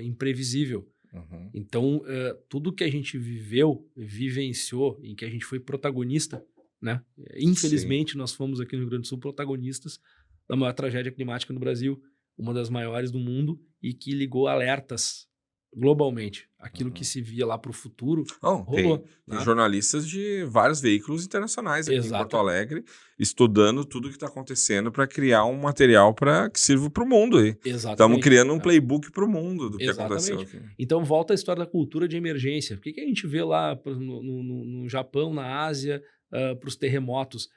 imprevisível. Uhum. Então, tudo que a gente vivenciou, em que a gente foi protagonista, né? Infelizmente, nós fomos aqui no Rio Grande do Sul protagonistas da maior tragédia climática no Brasil, uma das maiores do mundo, e que ligou alertas globalmente. Aquilo que se via lá para o futuro rolou. Tem jornalistas de vários veículos internacionais aqui em Porto Alegre estudando tudo que está acontecendo para criar um material que sirva para o mundo. Estamos criando um playbook para o mundo do que aconteceu aqui. Então, volta a história da cultura de emergência. O que a gente vê lá no Japão, na Ásia, para os terremotos?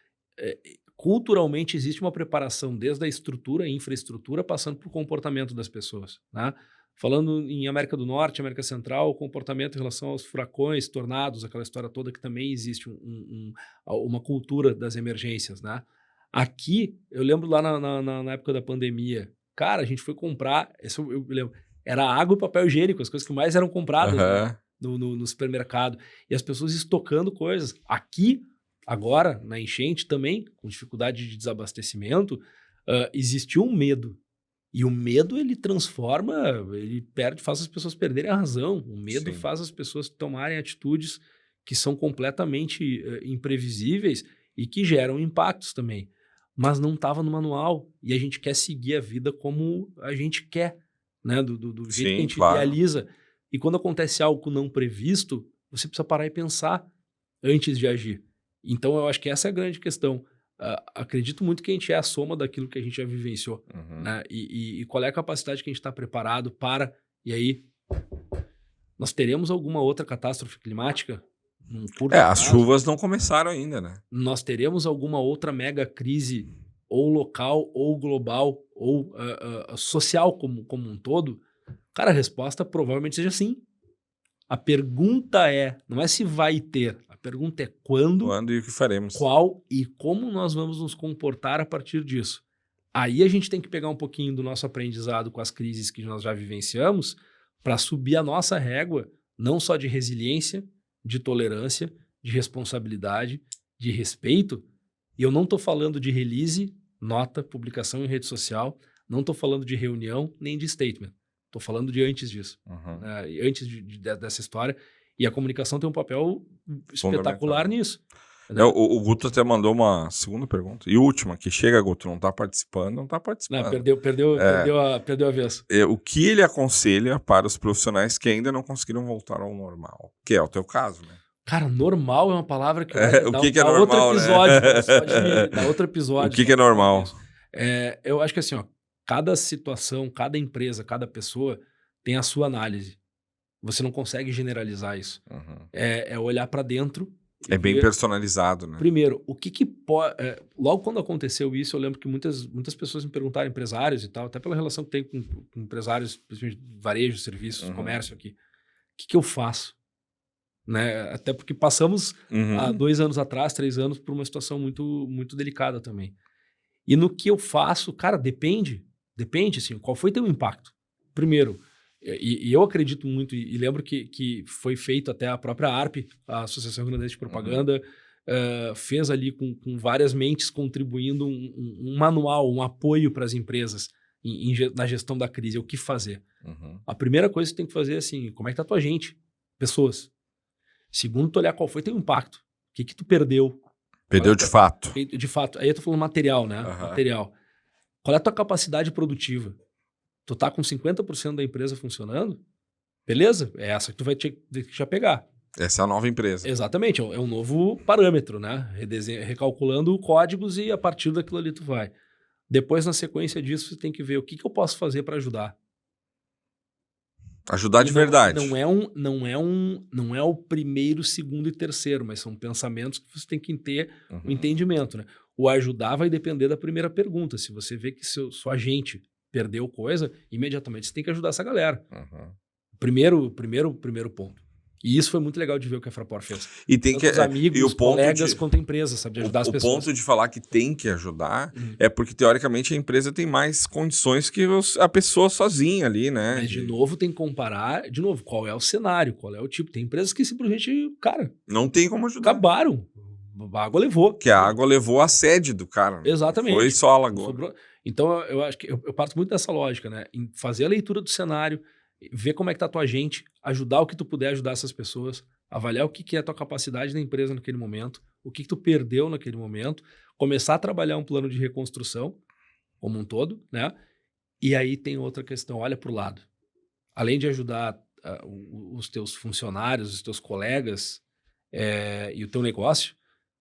Culturalmente, existe uma preparação desde a estrutura, infraestrutura, passando por comportamento das pessoas, né? Falando em América do Norte, América Central, o comportamento em relação aos furacões, tornados, aquela história toda que também existe uma cultura das emergências, né? Aqui, eu lembro lá na época da pandemia, cara, a gente foi comprar, eu lembro, era água e papel higiênico, as coisas que mais eram compradas no supermercado, e as pessoas estocando coisas. Aqui, agora, na enchente também, com dificuldade de desabastecimento, existiu um medo. E o medo, ele transforma, faz as pessoas perderem a razão. O medo faz as pessoas tomarem atitudes que são completamente imprevisíveis e que geram impactos também. Mas não estava no manual. E a gente quer seguir a vida como a gente quer, né? Do jeito que a gente idealiza. E quando acontece algo não previsto, você precisa parar e pensar antes de agir. Então, eu acho que essa é a grande questão. Acredito muito que a gente é a soma daquilo que a gente já vivenciou. Né? E qual é a capacidade que a gente está preparado para... E aí, nós teremos alguma outra catástrofe climática? As chuvas não começaram ainda, né? Nós teremos alguma outra mega crise, ou local, ou global, ou social como um todo? Cara, a resposta provavelmente seja sim. A pergunta não é se vai ter, a pergunta é quando e o que faremos. Qual e como nós vamos nos comportar a partir disso. Aí a gente tem que pegar um pouquinho do nosso aprendizado com as crises que nós já vivenciamos para subir a nossa régua, não só de resiliência, de tolerância, de responsabilidade, de respeito. E eu não estou falando de release, nota, publicação em rede social, não estou falando de reunião, nem de statement. Estou falando de antes disso, antes dessa história. E a comunicação tem um papel espetacular nisso. O Guto até mandou uma segunda pergunta. E última, que chega, Guto, não está participando, não está participando. Não, perdeu a vez. O que ele aconselha para os profissionais que ainda não conseguiram voltar ao normal? Que é o teu caso, né? Cara, normal é uma palavra que O que é normal, outro episódio, né? dá outro episódio. O que é normal? Eu acho que assim, ó, cada situação, cada empresa, cada pessoa tem a sua análise. Você não consegue generalizar isso. Uhum. É olhar para dentro. É bem personalizado, né? Primeiro, o que pode... logo quando aconteceu isso, eu lembro que muitas pessoas me perguntaram, empresários e tal, até pela relação que tem com empresários, principalmente de varejo, serviços, comércio aqui. O que eu faço? Né? Até porque passamos há 2 anos atrás, 3 anos, por uma situação muito, muito delicada também. E no que eu faço, cara, depende, assim, qual foi teu impacto? Primeiro, e eu acredito muito, e lembro que foi feito até a própria ARP, a Associação Rio-Grandense de Propaganda, fez ali com várias mentes contribuindo um manual, um apoio para as empresas na gestão da crise, o que fazer. A primeira coisa que você tem que fazer é assim, como é que tá a tua gente? Pessoas. Segundo, tu olhar qual foi teu impacto. O que tu perdeu? Perdeu de fato. De fato. Aí eu tô falando material, né? Material. Qual é a tua capacidade produtiva? Tu tá com 50% da empresa funcionando? Beleza? É essa que tu vai ter que já pegar. Essa é a nova empresa. Exatamente. É um novo parâmetro, né? Recalculando códigos e a partir daquilo ali tu vai. Depois, na sequência disso, você tem que ver o que eu posso fazer para ajudar. Ajudar de verdade. Não é o primeiro, segundo e terceiro, mas são pensamentos que você tem que ter o entendimento, né? O ajudar vai depender da primeira pergunta. Se você vê que sua gente perdeu coisa, imediatamente você tem que ajudar essa galera. Primeiro ponto. E isso foi muito legal de ver o que a Fraport fez. E tem tanto os amigos, colegas, quanto a empresa, sabe? De ajudar as pessoas. O ponto de falar que tem que ajudar é porque, teoricamente, a empresa tem mais condições que a pessoa sozinha ali, né? Mas, de novo, tem que comparar, qual é o cenário, qual é o tipo. Tem empresas que simplesmente, cara... Não tem como ajudar. Acabaram. A água levou. Que a água levou a sede do cara. Né? Exatamente. Foi só a lagoa. Então, eu acho que eu parto muito dessa lógica, né? Em fazer a leitura do cenário, ver como é que tá a tua gente, ajudar o que tu puder ajudar essas pessoas, avaliar o que é a tua capacidade na empresa naquele momento, o que tu perdeu naquele momento, começar a trabalhar um plano de reconstrução como um todo, né? E aí tem outra questão, olha para o lado. Além de ajudar os teus funcionários, os teus colegas e o teu negócio,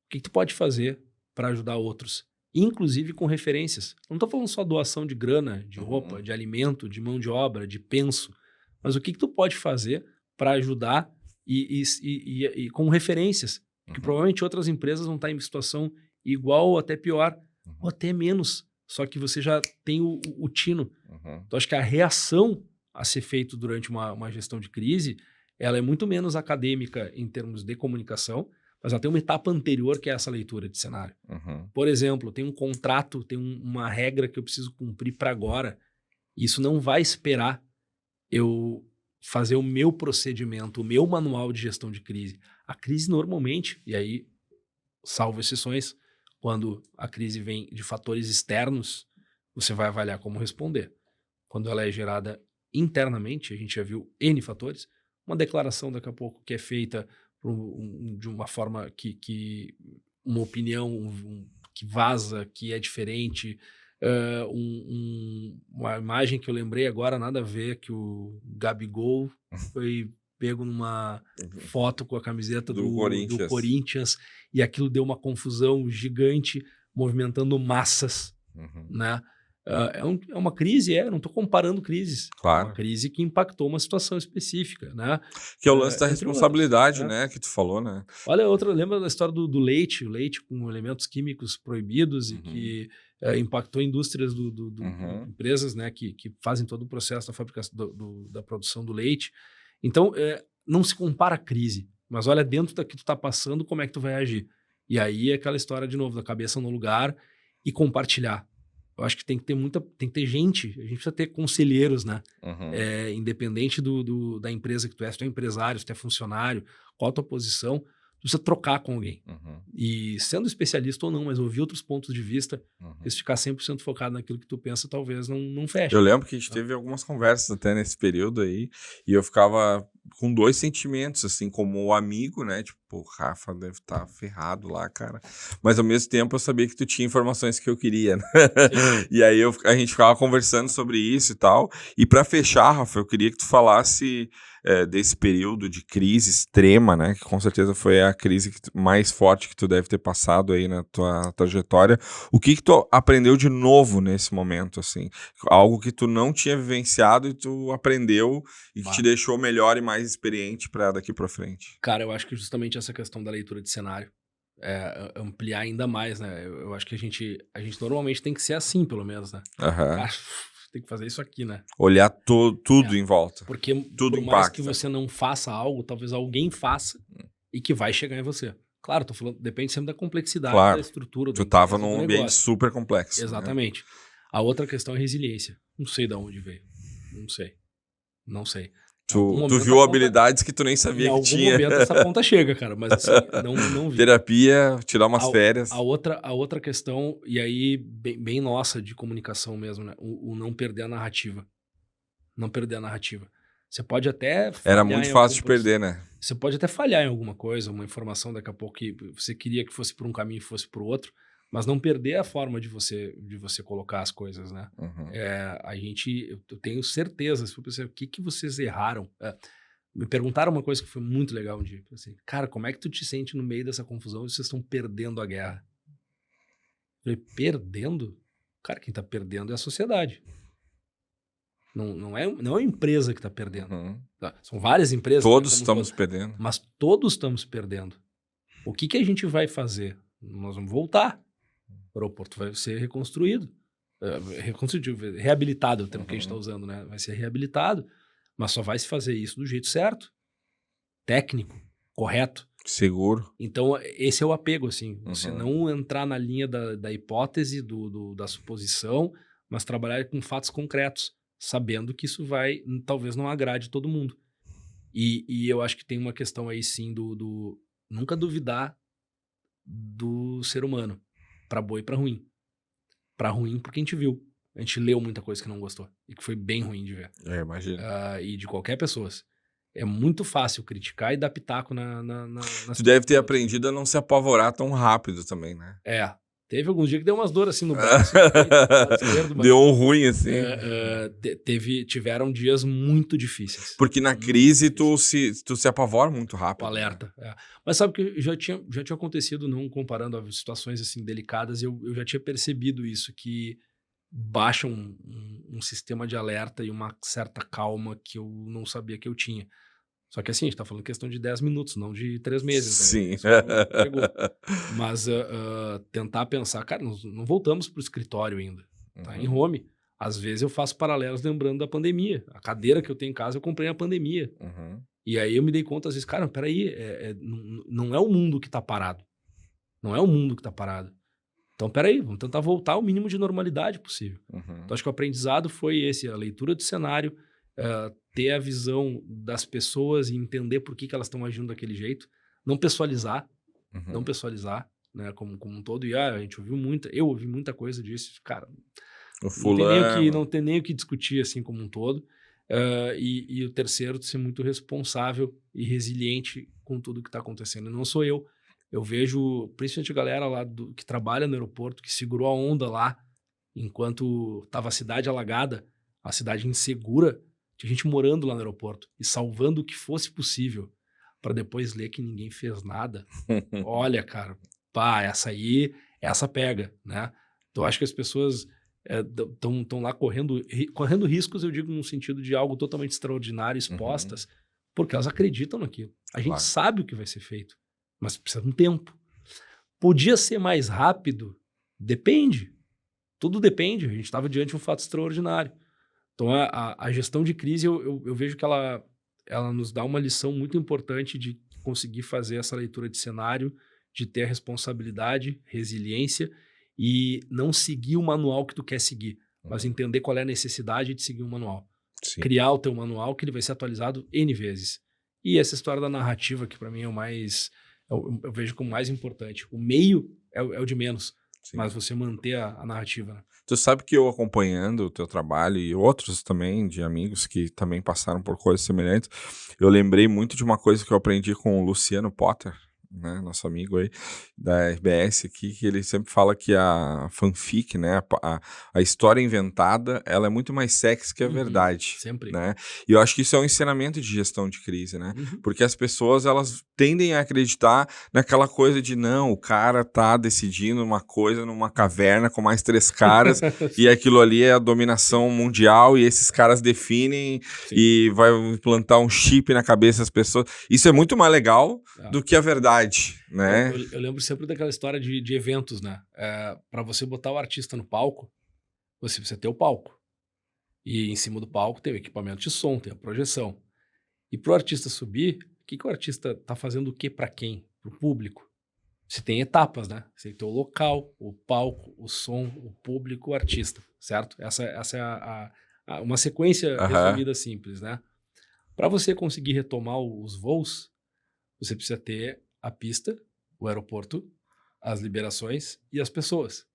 o que tu pode fazer para ajudar outros? Inclusive com referências. Não estou falando só doação de grana, de roupa, de alimento, de mão de obra, de penso. Mas o que tu pode fazer para ajudar e com referências? Que provavelmente outras empresas vão estar em situação igual ou até pior, ou até menos. Só que você já tem o tino. Então, acho que a reação a ser feito durante uma gestão de crise, ela é muito menos acadêmica em termos de comunicação, mas ela tem uma etapa anterior que é essa leitura de cenário. Por exemplo, tem um contrato, tem uma regra que eu preciso cumprir para agora. E isso não vai esperar eu fazer o meu procedimento, o meu manual de gestão de crise. A crise normalmente, e aí, salvo exceções, quando a crise vem de fatores externos, você vai avaliar como responder. Quando ela é gerada internamente, a gente já viu N fatores, uma declaração daqui a pouco que é feita de uma forma que uma opinião que vaza, que é diferente, uma imagem que eu lembrei agora, nada a ver, que o Gabigol foi pego numa foto com a camiseta do Corinthians e aquilo deu uma confusão gigante, movimentando massas, né? É uma crise, não estou comparando crises. Claro. É uma crise que impactou uma situação específica, né? Que é o lance da responsabilidade, né? Que tu falou, né? Olha, lembra da história do leite, o leite com elementos químicos proibidos e que impactou indústrias empresas, né? Que fazem todo o processo da fabricação, da produção do leite. Então, não se compara a crise, mas olha dentro da que tu está passando, como é que tu vai agir. E aí é aquela história, de novo, da cabeça no lugar e compartilhar. Eu acho que tem que ter gente, a gente precisa ter conselheiros, né? Independente da empresa que tu é, se tu é empresário, se tu é funcionário, qual a tua posição, tu precisa trocar com alguém. E sendo especialista ou não, mas ouvir outros pontos de vista, se ficar 100% focado naquilo que tu pensa, talvez não feche. Eu lembro que a gente teve algumas conversas até nesse período aí, e eu ficava com 2 sentimentos, assim, como amigo, né? Tipo, pô, o Rafa deve estar ferrado lá, cara. Mas ao mesmo tempo eu sabia que tu tinha informações que eu queria, né? E aí a gente ficava conversando sobre isso e tal. E para fechar, Rafa, eu queria que tu falasse desse período de crise extrema, né? Que com certeza foi a crise mais forte que tu deve ter passado aí na tua trajetória. O que tu aprendeu de novo nesse momento, assim? Algo que tu não tinha vivenciado e tu aprendeu e que te deixou melhor e mais experiente para daqui para frente. Cara, eu acho que justamente essa questão da leitura de cenário, ampliar ainda mais, né? Eu acho que a gente normalmente tem que ser assim, pelo menos, né? Cara, tem que fazer isso aqui, né? Olhar tudo em volta. Porque tudo por mais que você não faça algo, talvez alguém faça e que vai chegar em você. Claro, tô falando, depende sempre da complexidade da estrutura. Tu tava num ambiente super complexo. Exatamente. Né? A outra questão é resiliência. Não sei de onde veio. Não sei. Tu viu habilidades que tu nem sabia que tinha. Em algum momento essa conta chega, cara, mas assim, não vi. Terapia, tirar umas férias. A outra questão, e aí bem nossa de comunicação mesmo, né? O não perder a narrativa. Não perder a narrativa. Você pode até era muito fácil de perder, né? Você pode até falhar em alguma coisa, uma informação daqui a pouco que você queria que fosse por um caminho e fosse por outro, mas não perder a forma de você colocar as coisas, né? Eu tenho certeza, se for pensar, o que vocês erraram? Me perguntaram uma coisa que foi muito legal um dia, assim, cara, como é que tu te sente no meio dessa confusão e vocês estão perdendo a guerra? Eu falei, perdendo? Cara, quem tá perdendo é a sociedade. Não é a empresa que está perdendo. São várias empresas. Todos estamos perdendo. Mas todos estamos perdendo. O que a gente vai fazer? Nós vamos voltar. O aeroporto vai ser reconstruído. Reabilitado, o termo que a gente está usando, né? Vai ser reabilitado, mas só vai se fazer isso do jeito certo. Técnico, correto. Seguro. Então, esse é o apego, assim. Você não entrar na linha da hipótese, da suposição, mas trabalhar com fatos concretos, sabendo que isso vai, talvez não agrade todo mundo. E eu acho que tem uma questão aí, sim, do nunca duvidar do ser humano, para boa e para ruim. Para ruim porque a gente viu. A gente leu muita coisa que não gostou e que foi bem ruim de ver. Imagino. E de qualquer pessoa. É muito fácil criticar e dar pitaco Tu deve ter aprendido a não se apavorar tão rápido também, né? Teve alguns dias que deu umas dores assim no braço. Deu um ruim, assim. Tiveram dias muito difíceis. Porque na crise tu se apavora muito rápido. O alerta. Né? Mas sabe que já tinha acontecido, não comparando a situações assim delicadas, eu já tinha percebido isso, que baixa um sistema de alerta e uma certa calma que eu não sabia que eu tinha. Só que assim, a gente tá falando questão de 10 minutos, não de 3 meses. Sim. Né? Mas tentar pensar, cara, nós não voltamos pro escritório ainda. Tá em home. Às vezes eu faço paralelos lembrando da pandemia. A cadeira que eu tenho em casa eu comprei na pandemia. E aí eu me dei conta, às vezes, cara, peraí, não é o mundo que tá parado. Não é o mundo que tá parado. Então, peraí, vamos tentar voltar ao mínimo de normalidade possível. Então, acho que o aprendizado foi esse, a leitura do cenário, ter a visão das pessoas e entender por que elas estão agindo daquele jeito, não pessoalizar, né, como um todo. E a gente eu ouvi muita coisa disso, cara, não tem nem o que discutir assim como um todo. E o terceiro, ser muito responsável e resiliente com tudo que está acontecendo. E não sou eu. Eu vejo, principalmente a galera lá que trabalha no aeroporto, que segurou a onda lá, enquanto estava a cidade alagada, a cidade insegura. Tinha gente morando lá no aeroporto e salvando o que fosse possível para depois ler que ninguém fez nada. Olha, cara, essa pega, né? Então, acho que as pessoas estão lá correndo riscos, eu digo no sentido de algo totalmente extraordinário, expostas, porque elas acreditam naquilo. A gente sabe o que vai ser feito, mas precisa de um tempo. Podia ser mais rápido? Depende. Tudo depende. A gente estava diante de um fato extraordinário. Então, a gestão de crise, eu vejo que ela nos dá uma lição muito importante de conseguir fazer essa leitura de cenário, de ter a responsabilidade, resiliência e não seguir o manual que tu quer seguir, mas entender qual é a necessidade de seguir um manual. Sim. Criar o teu manual, que ele vai ser atualizado N vezes. E essa história da narrativa, que para mim é o mais... Eu vejo como mais importante. O meio é o de menos, sim, mas você manter a narrativa, né? Tu sabe que eu acompanhando o teu trabalho e outros também de amigos que também passaram por coisas semelhantes, eu lembrei muito de uma coisa que eu aprendi com o Luciano Potter, né, nosso amigo aí da RBS aqui, que ele sempre fala que a fanfic, né, a história inventada, ela é muito mais sexy que a verdade, sempre. né? E eu acho que isso é um ensinamento de gestão de crise, né? Porque as pessoas, elas tendem a acreditar naquela coisa de, não, o cara tá decidindo uma coisa numa caverna com mais 3 caras e aquilo ali é a dominação mundial e esses caras definem e vai implantar um chip na cabeça das pessoas. Isso é muito mais legal do que a verdade, né? Eu lembro sempre daquela história de eventos, né? Para você botar o artista no palco, você precisa ter o palco. E em cima do palco tem o equipamento de som, tem a projeção. E pro artista subir, o que o artista tá fazendo o quê para quem? Pro público. Você tem etapas, né? Você tem que ter o local, o palco, o som, o público, o artista, certo? Essa é uma sequência resumida simples, né? Para você conseguir retomar os voos, você precisa ter a pista, o aeroporto, as liberações e as pessoas.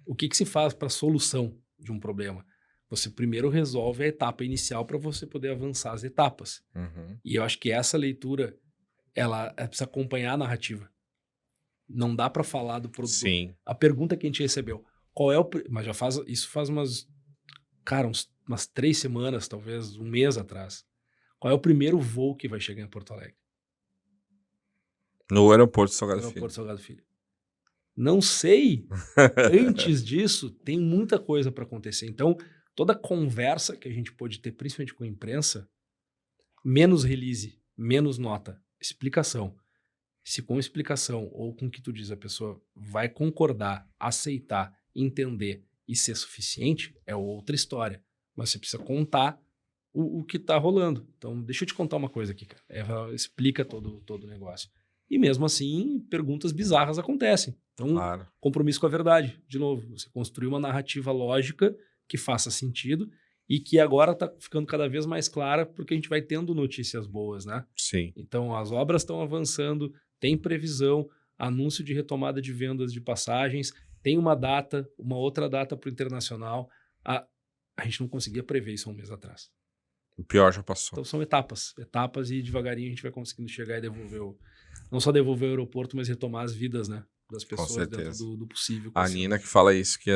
O que se faz para a solução de um problema? Você primeiro resolve a etapa inicial para você poder avançar as etapas. E eu acho que essa leitura, ela precisa acompanhar a narrativa. Não dá para falar do produto. Sim. A pergunta que a gente recebeu, qual é o... Mas isso faz umas 3 semanas, talvez, um mês atrás. Qual é o primeiro voo que vai chegar em Porto Alegre? No aeroporto Salgado Filho. Não sei. Antes disso, tem muita coisa para acontecer. Então, toda conversa que a gente pode ter, principalmente com a imprensa, menos release, menos nota, explicação. Se com explicação ou com o que tu diz a pessoa vai concordar, aceitar, entender e ser suficiente, é outra história. Mas você precisa contar o que tá rolando. Então, deixa eu te contar uma coisa aqui, cara. Ela explica todo o negócio. E mesmo assim, perguntas bizarras acontecem. Então, compromisso com a verdade. De novo, você construir uma narrativa lógica que faça sentido e que agora está ficando cada vez mais clara porque a gente vai tendo notícias boas, né? Sim. Então, as obras estão avançando, tem previsão, anúncio de retomada de vendas de passagens, tem uma data, uma outra data para o internacional. A gente não conseguia prever isso há um mês atrás. O pior já passou. Então, são etapas e devagarinho a gente vai conseguindo chegar e devolver não só devolver o aeroporto, mas retomar as vidas, né? Das pessoas dentro do possível. A Nina que fala isso, que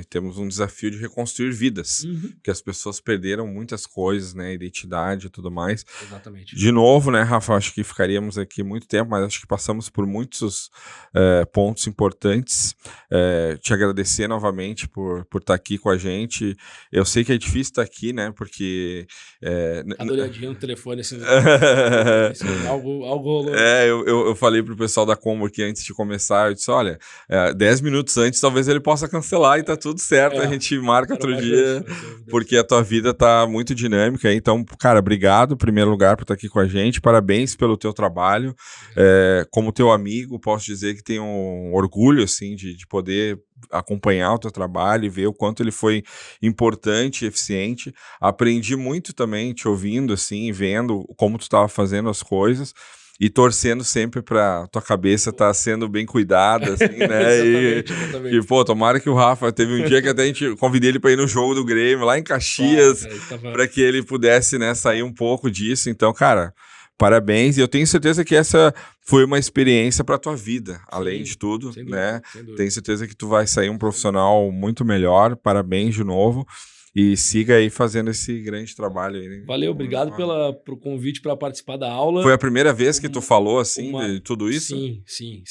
temos um desafio de reconstruir vidas, que as pessoas perderam muitas coisas, né, identidade e tudo mais. Exatamente. De novo, né, Rafa, acho que ficaríamos aqui muito tempo, mas acho que passamos por muitos pontos importantes. Te agradecer novamente por estar aqui com a gente. Eu sei que é difícil estar aqui, né, porque... Cada olhadinha no telefone, assim, algo rolou. Eu falei pro pessoal da Combo aqui antes de começar, eu disse, olha, 10 minutos antes talvez ele possa cancelar e tá tudo certo, a gente marca outro dia, porque a tua vida tá muito dinâmica, então, cara, obrigado em primeiro lugar por estar aqui com a gente, parabéns pelo teu trabalho, como teu amigo, posso dizer que tenho um orgulho, assim, de poder acompanhar o teu trabalho e ver o quanto ele foi importante e eficiente. Aprendi muito também te ouvindo, assim, vendo como tu estava fazendo as coisas e torcendo sempre pra tua cabeça estar sendo bem cuidada, assim, né? Exatamente. E, pô, tomara que o Rafa, teve um dia que até a gente convidei ele para ir no jogo do Grêmio, lá em Caxias, para que ele pudesse, né, sair um pouco disso. Então, cara, parabéns. E eu tenho certeza que essa foi uma experiência para tua vida, além de tudo, né? Tenho certeza que tu vai sair um profissional muito melhor. Parabéns de novo. E siga aí fazendo esse grande trabalho aí. Valeu, obrigado pro convite para participar da aula. Foi a primeira vez que tu falou assim de tudo isso? Sim.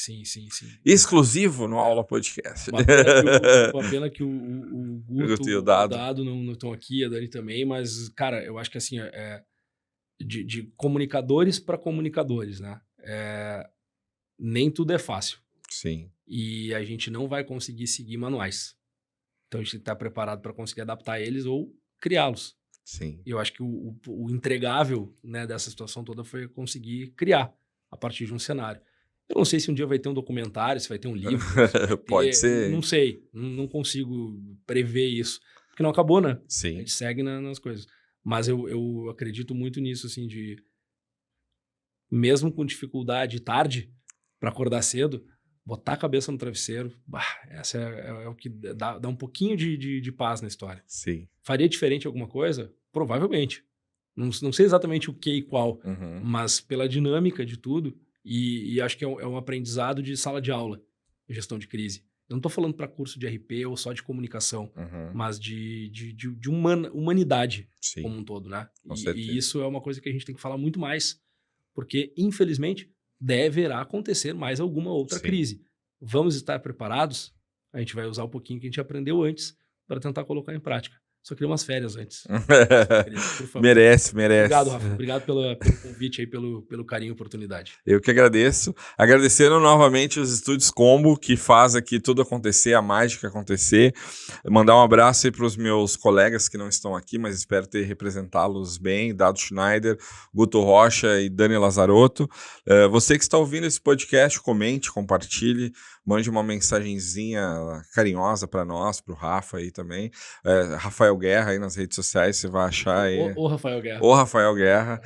Exclusivo no Aula Podcast. Uma pena que o Guto e o Dado não estão aqui, a Dani também, mas, cara, eu acho que assim, de comunicadores para comunicadores, né? Nem tudo é fácil. Sim. E a gente não vai conseguir seguir manuais. Então, a gente tem que estar preparado para conseguir adaptar eles ou criá-los. Sim. E eu acho que o entregável, né, dessa situação toda foi conseguir criar a partir de um cenário. Eu não sei se um dia vai ter um documentário, se vai ter um livro. Pode ser. Não sei. Não consigo prever isso. Porque não acabou, né? Sim. A gente segue nas coisas. Mas eu acredito muito nisso, assim, de... Mesmo com dificuldade tarde, para acordar cedo... Botar a cabeça no travesseiro, essa é o que dá um pouquinho de paz na história. Sim. Faria diferente alguma coisa? Provavelmente. Não sei exatamente o que e qual, mas pela dinâmica de tudo, E acho que é um aprendizado de sala de aula, gestão de crise. Eu não estou falando para curso de RP ou só de comunicação, mas de humanidade Sim, como um todo, né? com certeza. E isso é uma coisa que a gente tem que falar muito mais, porque, infelizmente, deverá acontecer mais alguma outra Sim. crise. Vamos estar preparados? A gente vai usar um pouquinho que a gente aprendeu antes para tentar colocar em prática. Só queria umas férias antes. Por favor. Merece. Obrigado, Rafa. Obrigado pelo convite aí, pelo carinho e oportunidade. Eu que agradeço. Agradecendo novamente os Estúdios Combo, que faz aqui tudo acontecer, a mágica acontecer. Mandar um abraço aí para os meus colegas que não estão aqui, mas espero ter representá-los bem. Dado Schneider, Guto Rocha e Dani Lazarotto. Você que está ouvindo esse podcast, comente, compartilhe, mande uma mensagenzinha carinhosa para nós, para o Rafa aí também. Rafael Guerra aí nas redes sociais, você vai achar aí. O Rafael Guerra. O Rafael Guerra.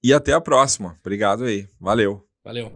E até a próxima. Obrigado aí. Valeu. Valeu.